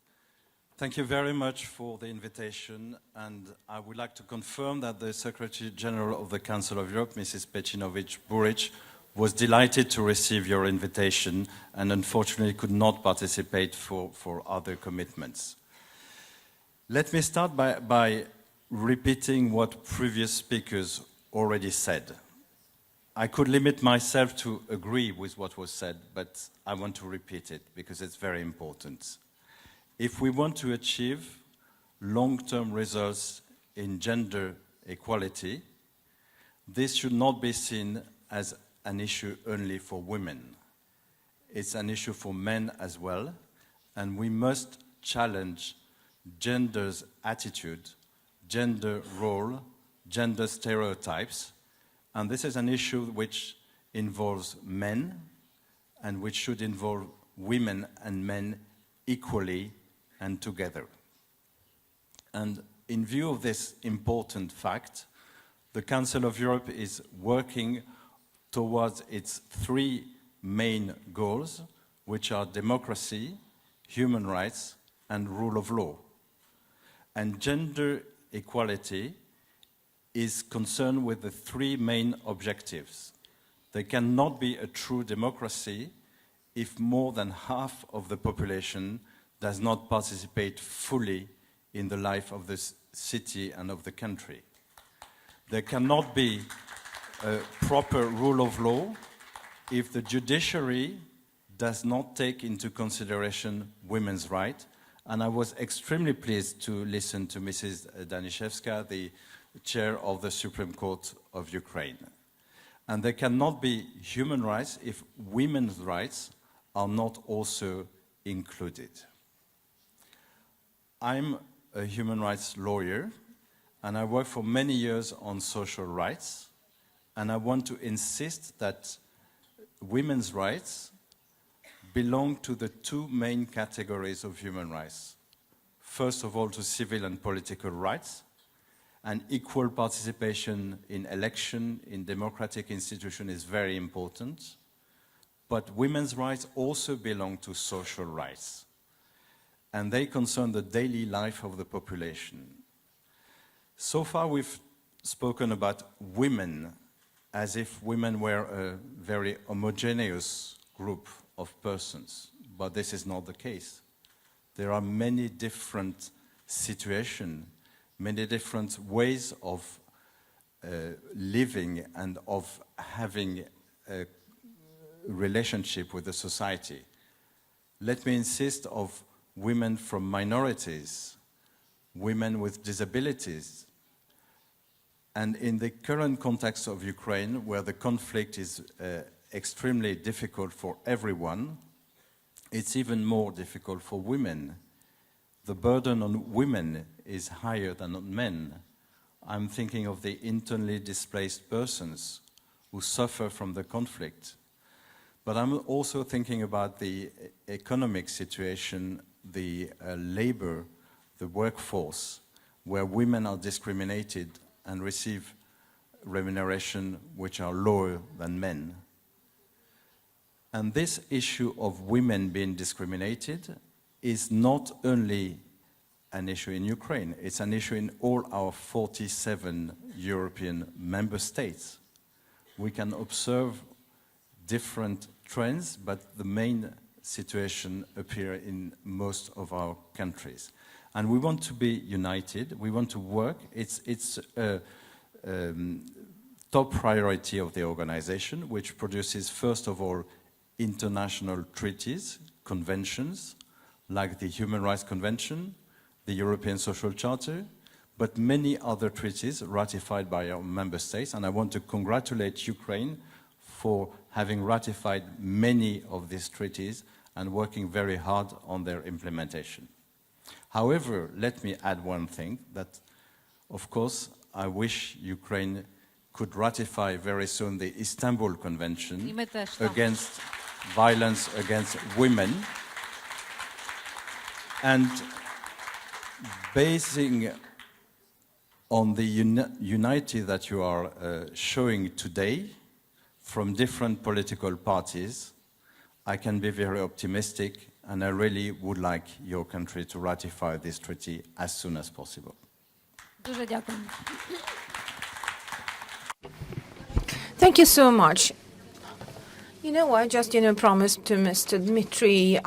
[SPEAKER 7] Thank you very much for the invitation, and I would like to confirm that the Secretary General of the Council of Europe, Mrs. Pejchinovich-Buric, was delighted to receive your invitation and unfortunately could not participate for other commitments. Let me start by repeating what previous speakers already said. I could limit myself to agree with what was said, but I want to repeat it because it's very important. If we want to achieve long-term results in gender equality, this should not be seen as an issue only for women. It's an issue for men as well, and we must challenge gender's attitude, gender role, gender stereotypes, and this is an issue which involves men and which should involve women and men equally and together. And in view of this important fact, the Council of Europe is working towards its three main goals, which are democracy, human rights, and rule of law. And gender equality is concerned with the three main objectives. There cannot be a true democracy if more than half of the population does not participate fully in the life of the city and of the country. There cannot be a proper rule of law if the judiciary does not take into consideration women's rights. And I was extremely pleased to listen to Mrs. Danishevska, the chair of the Supreme Court of Ukraine. And there cannot be human rights if women's rights are not also included. I'm a human rights lawyer, and I worked for many years on social rights, and I want to insist that women's rights belong to the two main categories of human rights. First of all, to civil and political rights, and equal participation in election, in democratic institutions is very important, but women's rights also belong to social rights, and they concern the daily life of the population. So far we've spoken about women as if women were a very homogeneous group of persons, but this is not the case. There are many different situations, many different ways of living and of having a relationship with the society. Let me insist of women from minorities, women with disabilities. And in the current context of Ukraine, where the conflict is extremely difficult for everyone, it's even more difficult for women. The burden on women is higher than on men. I'm thinking of the internally displaced persons who suffer from the conflict. But I'm also thinking about the economic situation, the labor, the workforce, where women are discriminated and receive remuneration which are lower than men. And this issue of women being discriminated is not only an issue in Ukraine, it's an issue in all our 47 European member states. We can observe different trends, but the main situation appear in most of our countries. And we want to be united, we want to work. It's a top priority of the organization, which produces, first of all, international treaties, conventions, like the Human Rights Convention, the European Social Charter, but many other treaties ratified by our member states. And I want to congratulate Ukraine for having ratified many of these treaties and working very hard on their implementation. However, let me add one thing, that of course I wish Ukraine could ratify very soon the Istanbul Convention
[SPEAKER 5] І ми теж так.
[SPEAKER 7] against violence against women, and basing on the unity that you are showing today from different political parties, I can be very optimistic, and I really would like your country to ratify this treaty as soon as possible.
[SPEAKER 5] Дуже дякую.
[SPEAKER 2] Thank you so much. You know, I just, promised to Mr. Dmitry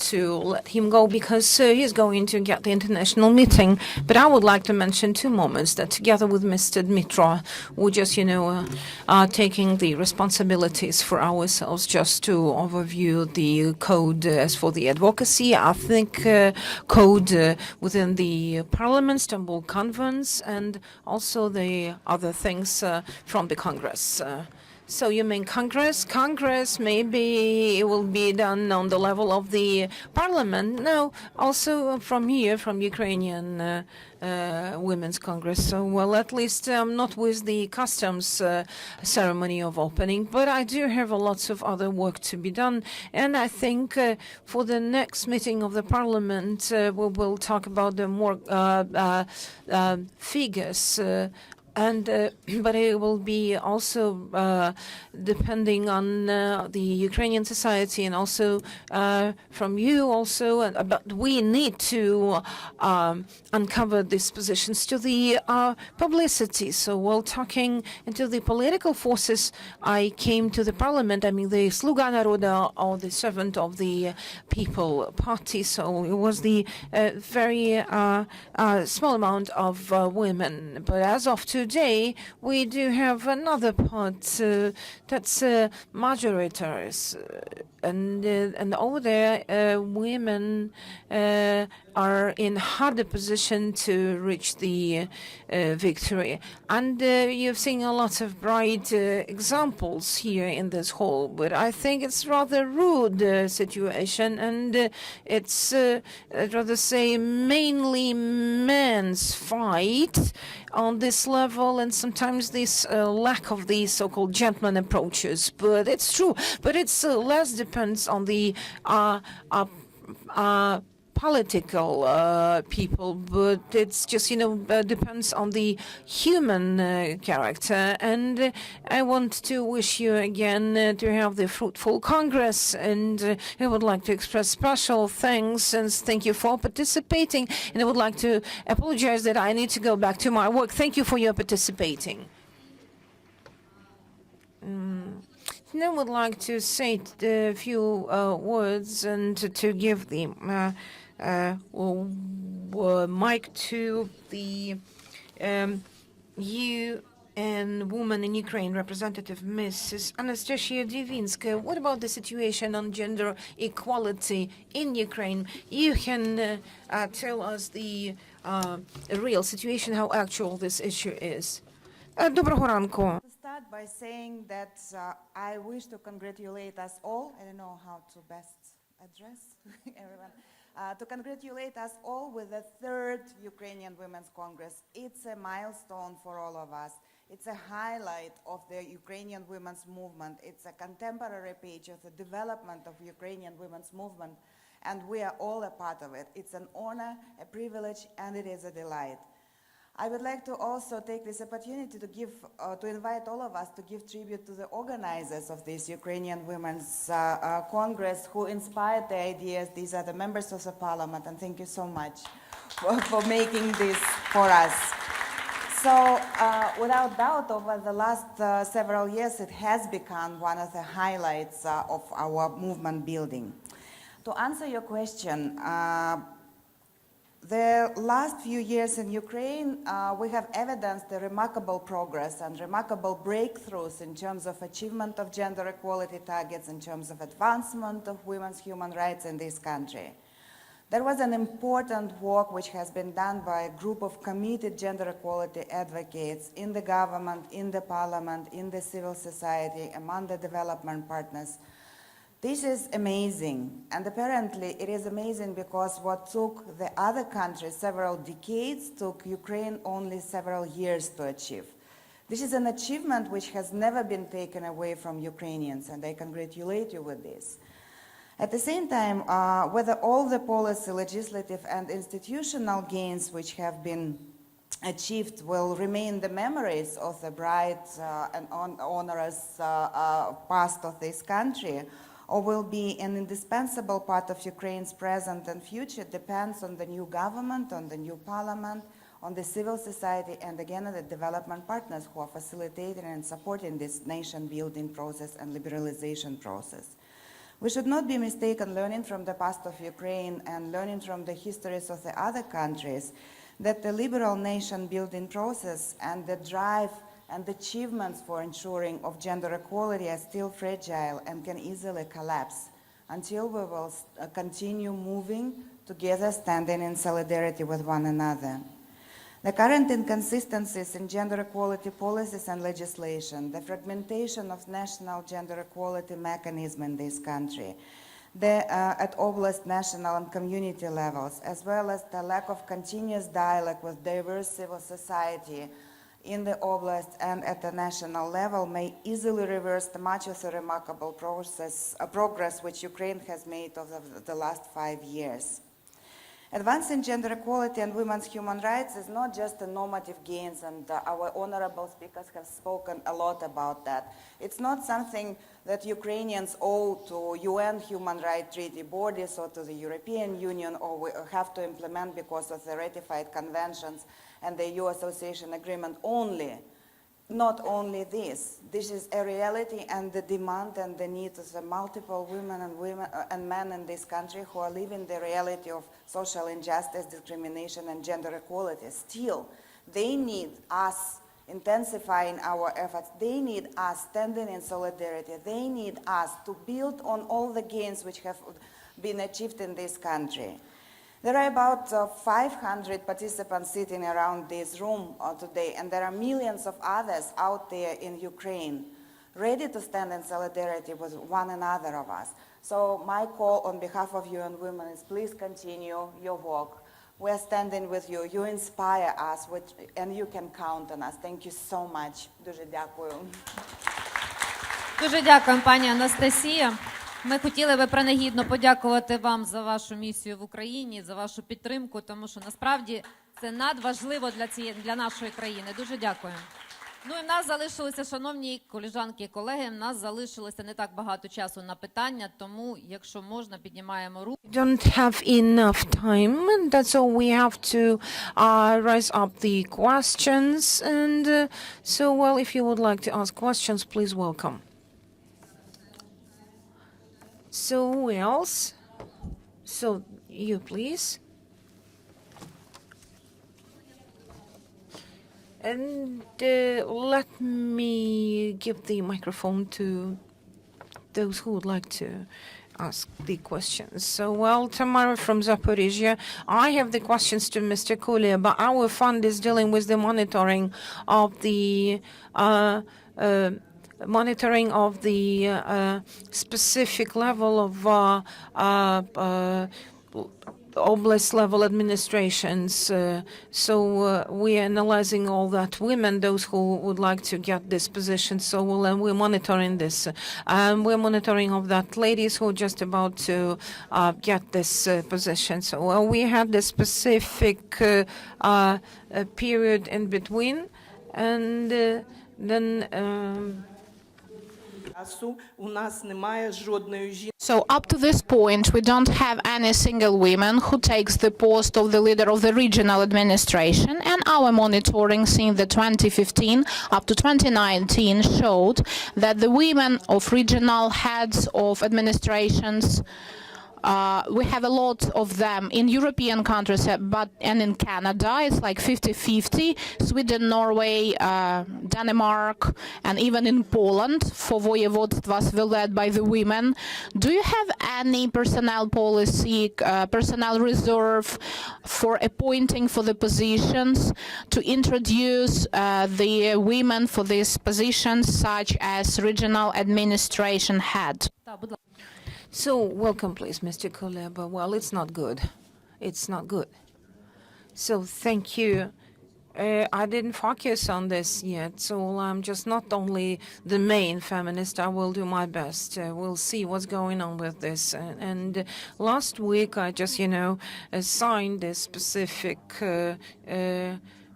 [SPEAKER 2] to let him go because he's going to get the international meeting. But I would like to mention two moments that together with Mr. Dmitry, we just, are taking the responsibilities for ourselves just to overview the code as for the advocacy. I think code within the Parliament, Istanbul Conference, and also the other things from the Congress. So you mean Congress? Congress, maybe it will be done on the level of the Parliament. No, also from here, from Ukrainian Women's Congress. So, well, at least not with the customs ceremony of opening, but I do have lots of other work to be done. And I think for the next meeting of the Parliament, we will talk about the more figures. But it will be also depending on the Ukrainian society and also from you also. But we need to uncover these positions to the publicity. So while talking into the political forces, I came to the parliament. I mean, the Sluga Naroda, or the Servant of the People party. So it was the very small amount of women. But as of today, we do have another part that's majoritarians, and over there, women are in harder position to reach the victory. And you've seen a lot of bright examples here in this hall, but I think it's rather rude situation, and it's I'd rather say mainly men's fight on this level, and sometimes this lack of these so-called gentleman approaches. But it's true. But it's less depends on the political people, but it's just, depends on the human character. And I want to wish you again to have the fruitful Congress, and I would like to express special thanks and thank you for participating. And I would like to apologize that I need to go back to my work. Thank you for your participating. I would like to say a few words and to give the mic to the UN Woman in Ukraine representative, Mrs. Anastasia Divinska. What about the situation on gender equality in Ukraine? You can tell us the real situation, how actual this issue is. Доброго ранку.
[SPEAKER 8] Start by saying that I wish to congratulate us all. I don't know how to best address everyone. To congratulate us all with the 3rd Ukrainian Women's Congress. It's a milestone for all of us. It's a highlight of the Ukrainian women's movement. It's a contemporary page of the development of Ukrainian women's movement, and we are all a part of it. It's an honor, a privilege, and it is a delight. I would like to also take this opportunity to to invite all of us to give tribute to the organizers of this Ukrainian Women's Congress who inspired the ideas. These are the members of the parliament, and thank you so much for making this for us. So, without doubt, over the last several years, it has become one of the highlights of our movement building. To answer your question, the last few years in Ukraine, we have evidenced the remarkable progress and remarkable breakthroughs in terms of achievement of gender equality targets, in terms of advancement of women's human rights in this country. There was an important work which has been done by a group of committed gender equality advocates in the government, in the parliament, in the civil society, among the development partners. This is amazing, and apparently it is amazing because what took the other countries several decades took Ukraine only several years to achieve. This is an achievement which has never been taken away from Ukrainians, and I congratulate you with this. At the same time, whether all the policy, legislative, and institutional gains which have been achieved will remain the memories of the bright and onerous past of this country, or will be an indispensable part of Ukraine's present and future, depends on the new government, on the new parliament, on the civil society, and again on the development partners who are facilitating and supporting this nation-building process and liberalization process. We should not be mistaken, learning from the past of Ukraine and learning from the histories of the other countries, that the liberal nation-building process and the drive and achievements for ensuring of gender equality are still fragile and can easily collapse until we will continue moving together, standing in solidarity with one another. The current inconsistencies in gender equality policies and legislation, the fragmentation of national gender equality mechanism in this country, at oblast, national, and community levels, as well as the lack of continuous dialogue with diverse civil society in the oblast and at the national level may easily reverse much of the remarkable progress which Ukraine has made over the last 5 years. Advancing gender equality and women's human rights is not just a normative gains, and our honorable speakers have spoken a lot about that. It's not something that Ukrainians owe to UN human rights treaty bodies or to the European Union, or we have to implement because of the ratified conventions and the EU Association Agreement only. Not only this is a reality and the demand and the need of the multiple women and men in this country who are living the reality of social injustice, discrimination, and gender equality. Still, they need us intensifying our efforts. They need us standing in solidarity. They need us to build on all the gains which have been achieved in this country. There are about 500 participants sitting around this room today, and there are millions of others out there in Ukraine ready to stand in solidarity with one another of us. So my call on behalf of UN Women is please continue your work. We're standing with you. You inspire us, and you can count on us. Thank you so much. Дуже дякую.
[SPEAKER 5] Дуже дякуємо, пані Анастасія. Ми хотіли би принагідно подякувати вам за вашу місію в Україні, за вашу підтримку, тому що насправді це надважливо для нашої країни. Дуже дякую. Ну і в нас залишилося, шановні колежанки і колеги, в нас залишилося не так багато часу на питання, тому, якщо можна, піднімаємо руку.
[SPEAKER 2] Don't have enough time, and that's all we have to raise up the questions. And so, well, if you would like to ask questions, please welcome. So who else? So you, please. And let me give the microphone to those who would like to ask the questions. So, well, Tamara from Zaporizhia, I have the questions to Mr. Kulia, but our fund is dealing with the monitoring of the specific level oblast level administrations. We're analyzing all that women, those who would like to get this position. So we're monitoring this. We're monitoring of that ladies who are just about to get this position. So we had this specific period in between, and then.
[SPEAKER 9] У нас немає жодної жінки.
[SPEAKER 3] So up to this point, we don't have any single woman who takes the post of the leader of the regional administration, and our monitoring since the 2015 up to 2019 showed that the women of regional heads of administrations, we have a lot of them in European countries, and in Canada it's like 50-50, Sweden, Norway, Denmark, and even in Poland, for voivodствas were led by the women. Do you have any personnel policy, personnel reserve for appointing for the positions, to introduce the women for these positions, such as regional administration head?
[SPEAKER 2] So, welcome, please, Mr. Kuleba. Well, it's not good. It's not good. So, thank you. I didn't focus on this yet, so I'm just not only the main feminist. I will do my best. We'll see what's going on with this. And last week, I just, signed a specific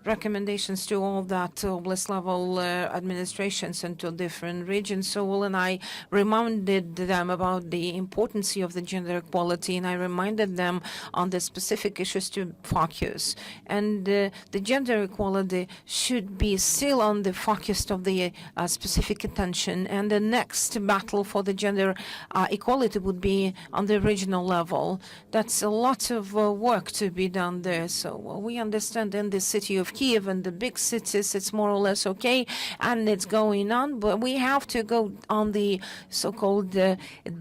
[SPEAKER 2] recommendations to all that oblast level administrations and to different regions. So, and I reminded them about the importance of the gender equality, and I reminded them on the specific issues to focus. And the gender equality should be still on the focus of the specific attention. And the next battle for the gender equality would be on the regional level. That's a lot of work to be done there. So we understand in the city of Kiev and the big cities, it's more or less okay, and it's going on, but we have to go on the so-called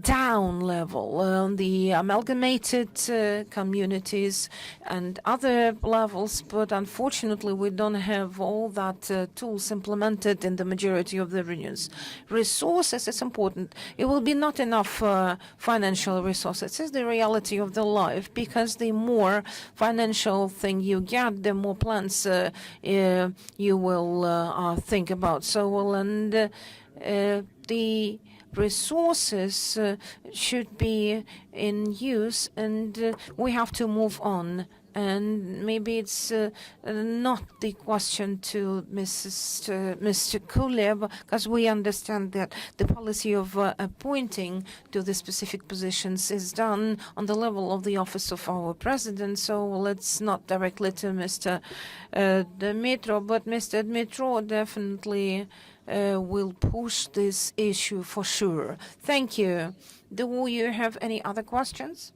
[SPEAKER 2] down level, on the amalgamated communities and other levels, but unfortunately we don't have all that tools implemented in the majority of the regions. Resources is important. It will be not enough financial resources. It's the reality of the life, because the more financial thing you get, the more plans you will think about. So, and the resources should be in use, and we have to move on. And maybe it's not the question to Mr. Kuleb, because we understand that the policy of appointing to the specific positions is done on the level of the office of our president. So let's not directly to Mr. Dmytro, but Mr. Dmytro definitely will push this issue for sure. Thank you. Do you have any other questions?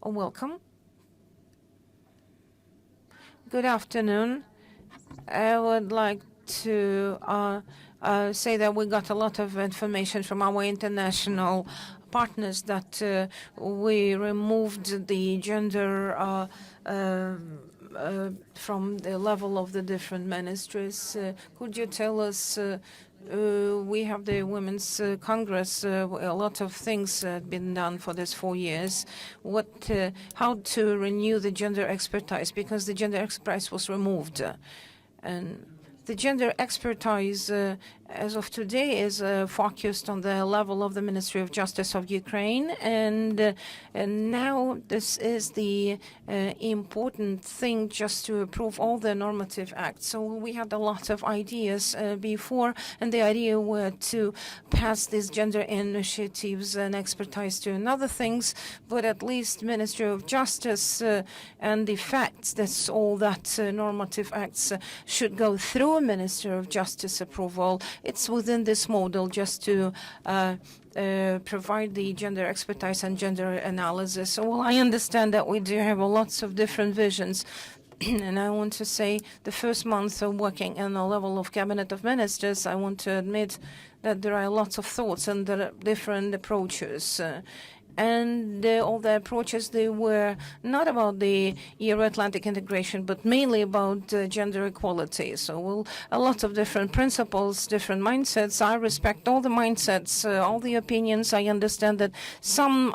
[SPEAKER 2] Welcome. Good afternoon. I would like to say that we got a lot of information from our international partners that we removed the gender from the level of the different ministries. Could you tell us, we have the Women's Congress, a lot of things have been done for this 4 years. How to renew the gender expertise, because the gender expertise was removed. And the gender expertise, as of today, is focused on the level of the Ministry of Justice of Ukraine, and now this is the important thing, just to approve all the normative acts. So we had a lot of ideas before, and the idea were to pass these gender initiatives and expertise to another things, but at least Ministry of Justice and the facts, that's all that normative acts should go through a Minister of Justice approval. It's within this model just to provide the gender expertise and gender analysis. So, well, I understand that we do have lots of different visions. And I want to say the first month of working on the level of Cabinet of Ministers, I want to admit that there are lots of thoughts and there are different approaches. and all the approaches, they were not about the Euro-Atlantic integration, but mainly about gender equality. So a lot of different principles, different mindsets. I respect all the mindsets, all the opinions. I understand that some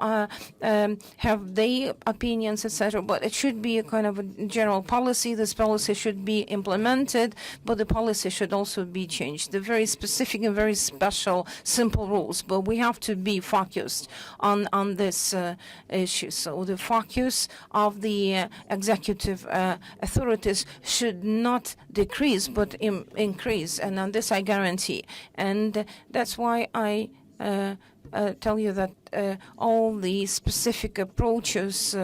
[SPEAKER 2] have their opinions, etc., but it should be a kind of a general policy. This policy should be implemented, but the policy should also be changed. The very specific and very special, simple rules, but we have to be focused on this issue. So the focus of the executive authorities should not decrease, but increase, and on this I guarantee. And that's why I tell you that all the specific approaches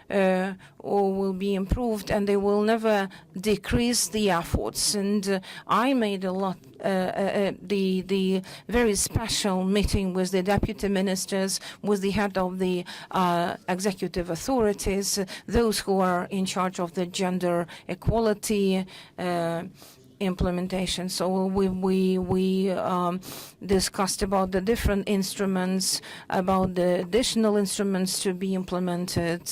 [SPEAKER 2] will be improved, and they will never decrease the efforts. And I made a lot, the very special meeting with the deputy ministers, with the head of the executive authorities, those who are in charge of the gender equality implementation. So we discussed about the different instruments, about the additional instruments to be implemented,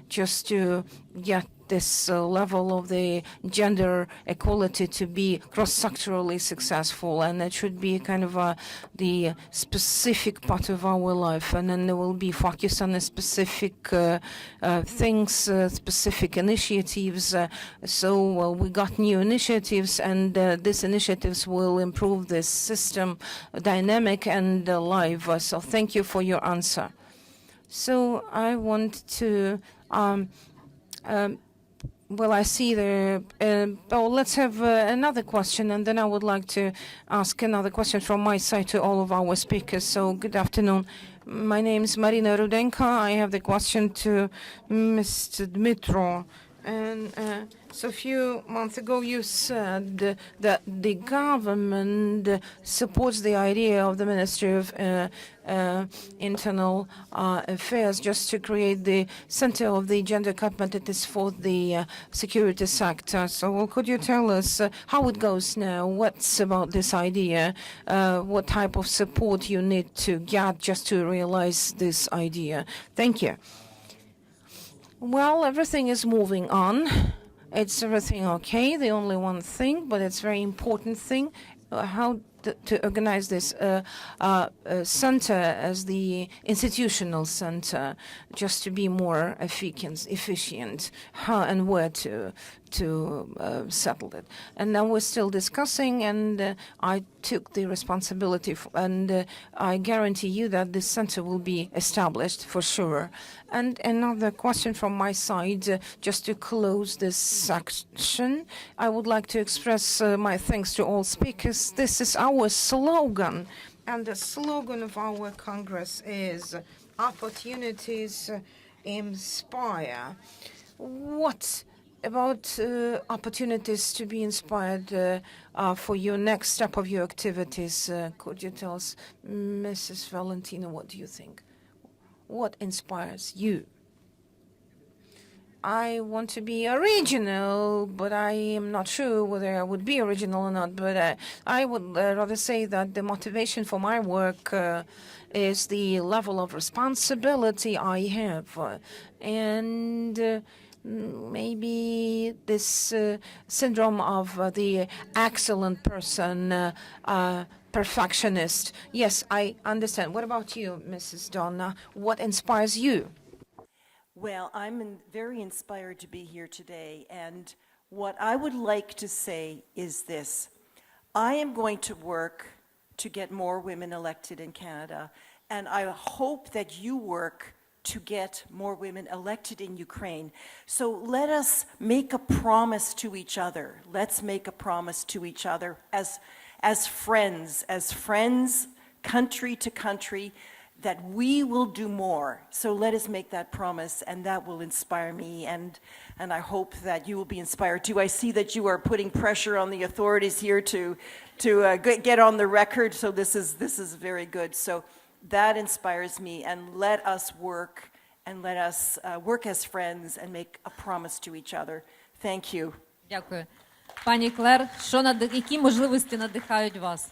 [SPEAKER 2] just to get this level of the gender equality to be cross-sectorally successful, and it should be kind of the specific part of our life, and then there will be focus on the specific things, specific initiatives. So we got new initiatives, and these initiatives will improve this system dynamic and live. So thank you for your answer. So I want to well, I see there. Let's have another question, and then I would like to ask another question from my side to all of our speakers. So, good afternoon. My name is Marina Rudenko. I have the question to Mr. Dmitro. And so a few months ago, you said that the government supports the idea of the Ministry of Internal Affairs just to create the center of the gender competencies for the security sector. So could you tell us how it goes now? What's about this idea? What type of support you need to get just to realize this idea? Thank you. Well, everything is moving on. It's everything okay. The only one thing, but it's very important thing, how to organize this center as the institutional center, just to be more efficient, how and where to settle it. And now we're still discussing, and I took the responsibility, and I guarantee you that this center will be established for sure. And another question from my side, just to close this section, I would like to express my thanks to all speakers. This is our slogan, and the slogan of our Congress is "Opportunities Inspire." What about opportunities to be inspired for your next step of your activities? Could you tell us, Mrs. Valentina, what do you think? What inspires you? I want to be original, but I am not sure whether I would be original or not. But I would rather say that the motivation for my work is the level of responsibility I have. And maybe this syndrome of the excellent person, perfectionist. Yes, I understand. What about you, Mrs. Donna? What inspires you?
[SPEAKER 6] Well, I'm very inspired to be here today, and what I would like to say is this. I am going to work to get more women elected in Canada, and I hope that you work to get more women elected in Ukraine. So let us make a promise to each other. Let's make a promise to each other as friends, country to country, that we will do more. So let us make that promise, and that will inspire me, and I hope that you will be inspired too. I see that you are putting pressure on the authorities here to get on the record, so this is very good. So that inspires me, and let us work, and let us work as friends and make a promise to each other. Thank you.
[SPEAKER 5] Дякую. Пані Клер, які можливості надихають вас?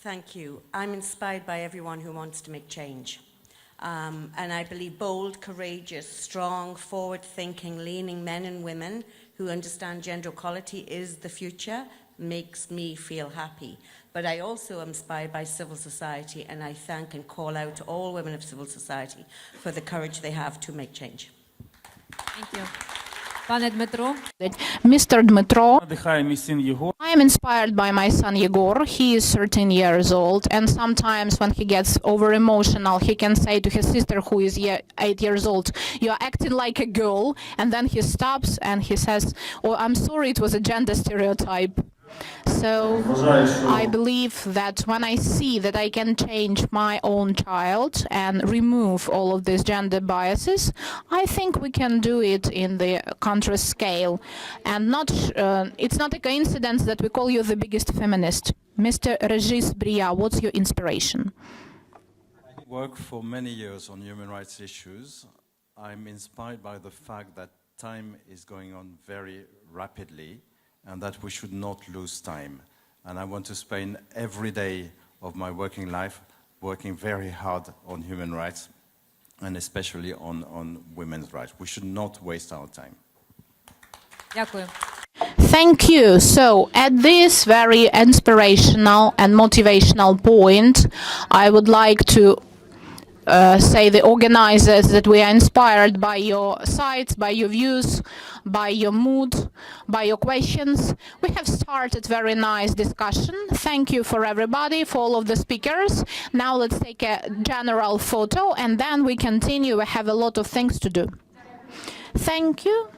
[SPEAKER 4] Thank you. I'm inspired by everyone who wants to make change. And I believe bold, courageous, strong, forward-thinking, leaning men and women who understand gender equality is the future makes me feel happy. But I also am inspired by civil society, and I thank and call out to all women of civil society for the courage they have to make change.
[SPEAKER 5] Thank you. Пане Дмитро.
[SPEAKER 3] Mr. Dmitro,
[SPEAKER 10] Надихає мій син Єгор.
[SPEAKER 3] I am inspired by my son Yegor. He is 13 years old, and sometimes when he gets over emotional, he can say to his sister, who is 8 years old, "You are acting like a girl," and then he stops and he says, "Oh, I'm sorry, it was a gender stereotype." So I believe that when I see that I can change my own child and remove all of these gender biases, I think we can do it in the country scale. And it's not a coincidence that we call you the biggest feminist. Mr. Regis Bria, what's your inspiration?
[SPEAKER 7] I work for many years on human rights issues. I'm inspired by the fact that time is going on very rapidly, and that we should not lose time. And I want to spend every day of my working life working very hard on human rights, and especially on women's rights. We should not waste our time.
[SPEAKER 5] Дякую.
[SPEAKER 3] Thank you. So at this very inspirational and motivational point, I would like to say the organizers that we are inspired by your sites, by your views, by your mood, by your questions. We have started very nice discussion. Thank you for everybody, for all of the speakers. Now let's take a general photo and then we continue. We have a lot of things to do. Thank you.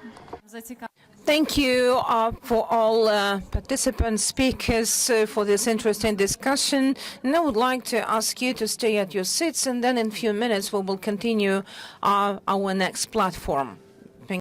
[SPEAKER 2] Thank you for all participants, speakers, for this interesting discussion. And I would like to ask you to stay at your seats, and then in a few minutes we will continue our next platform.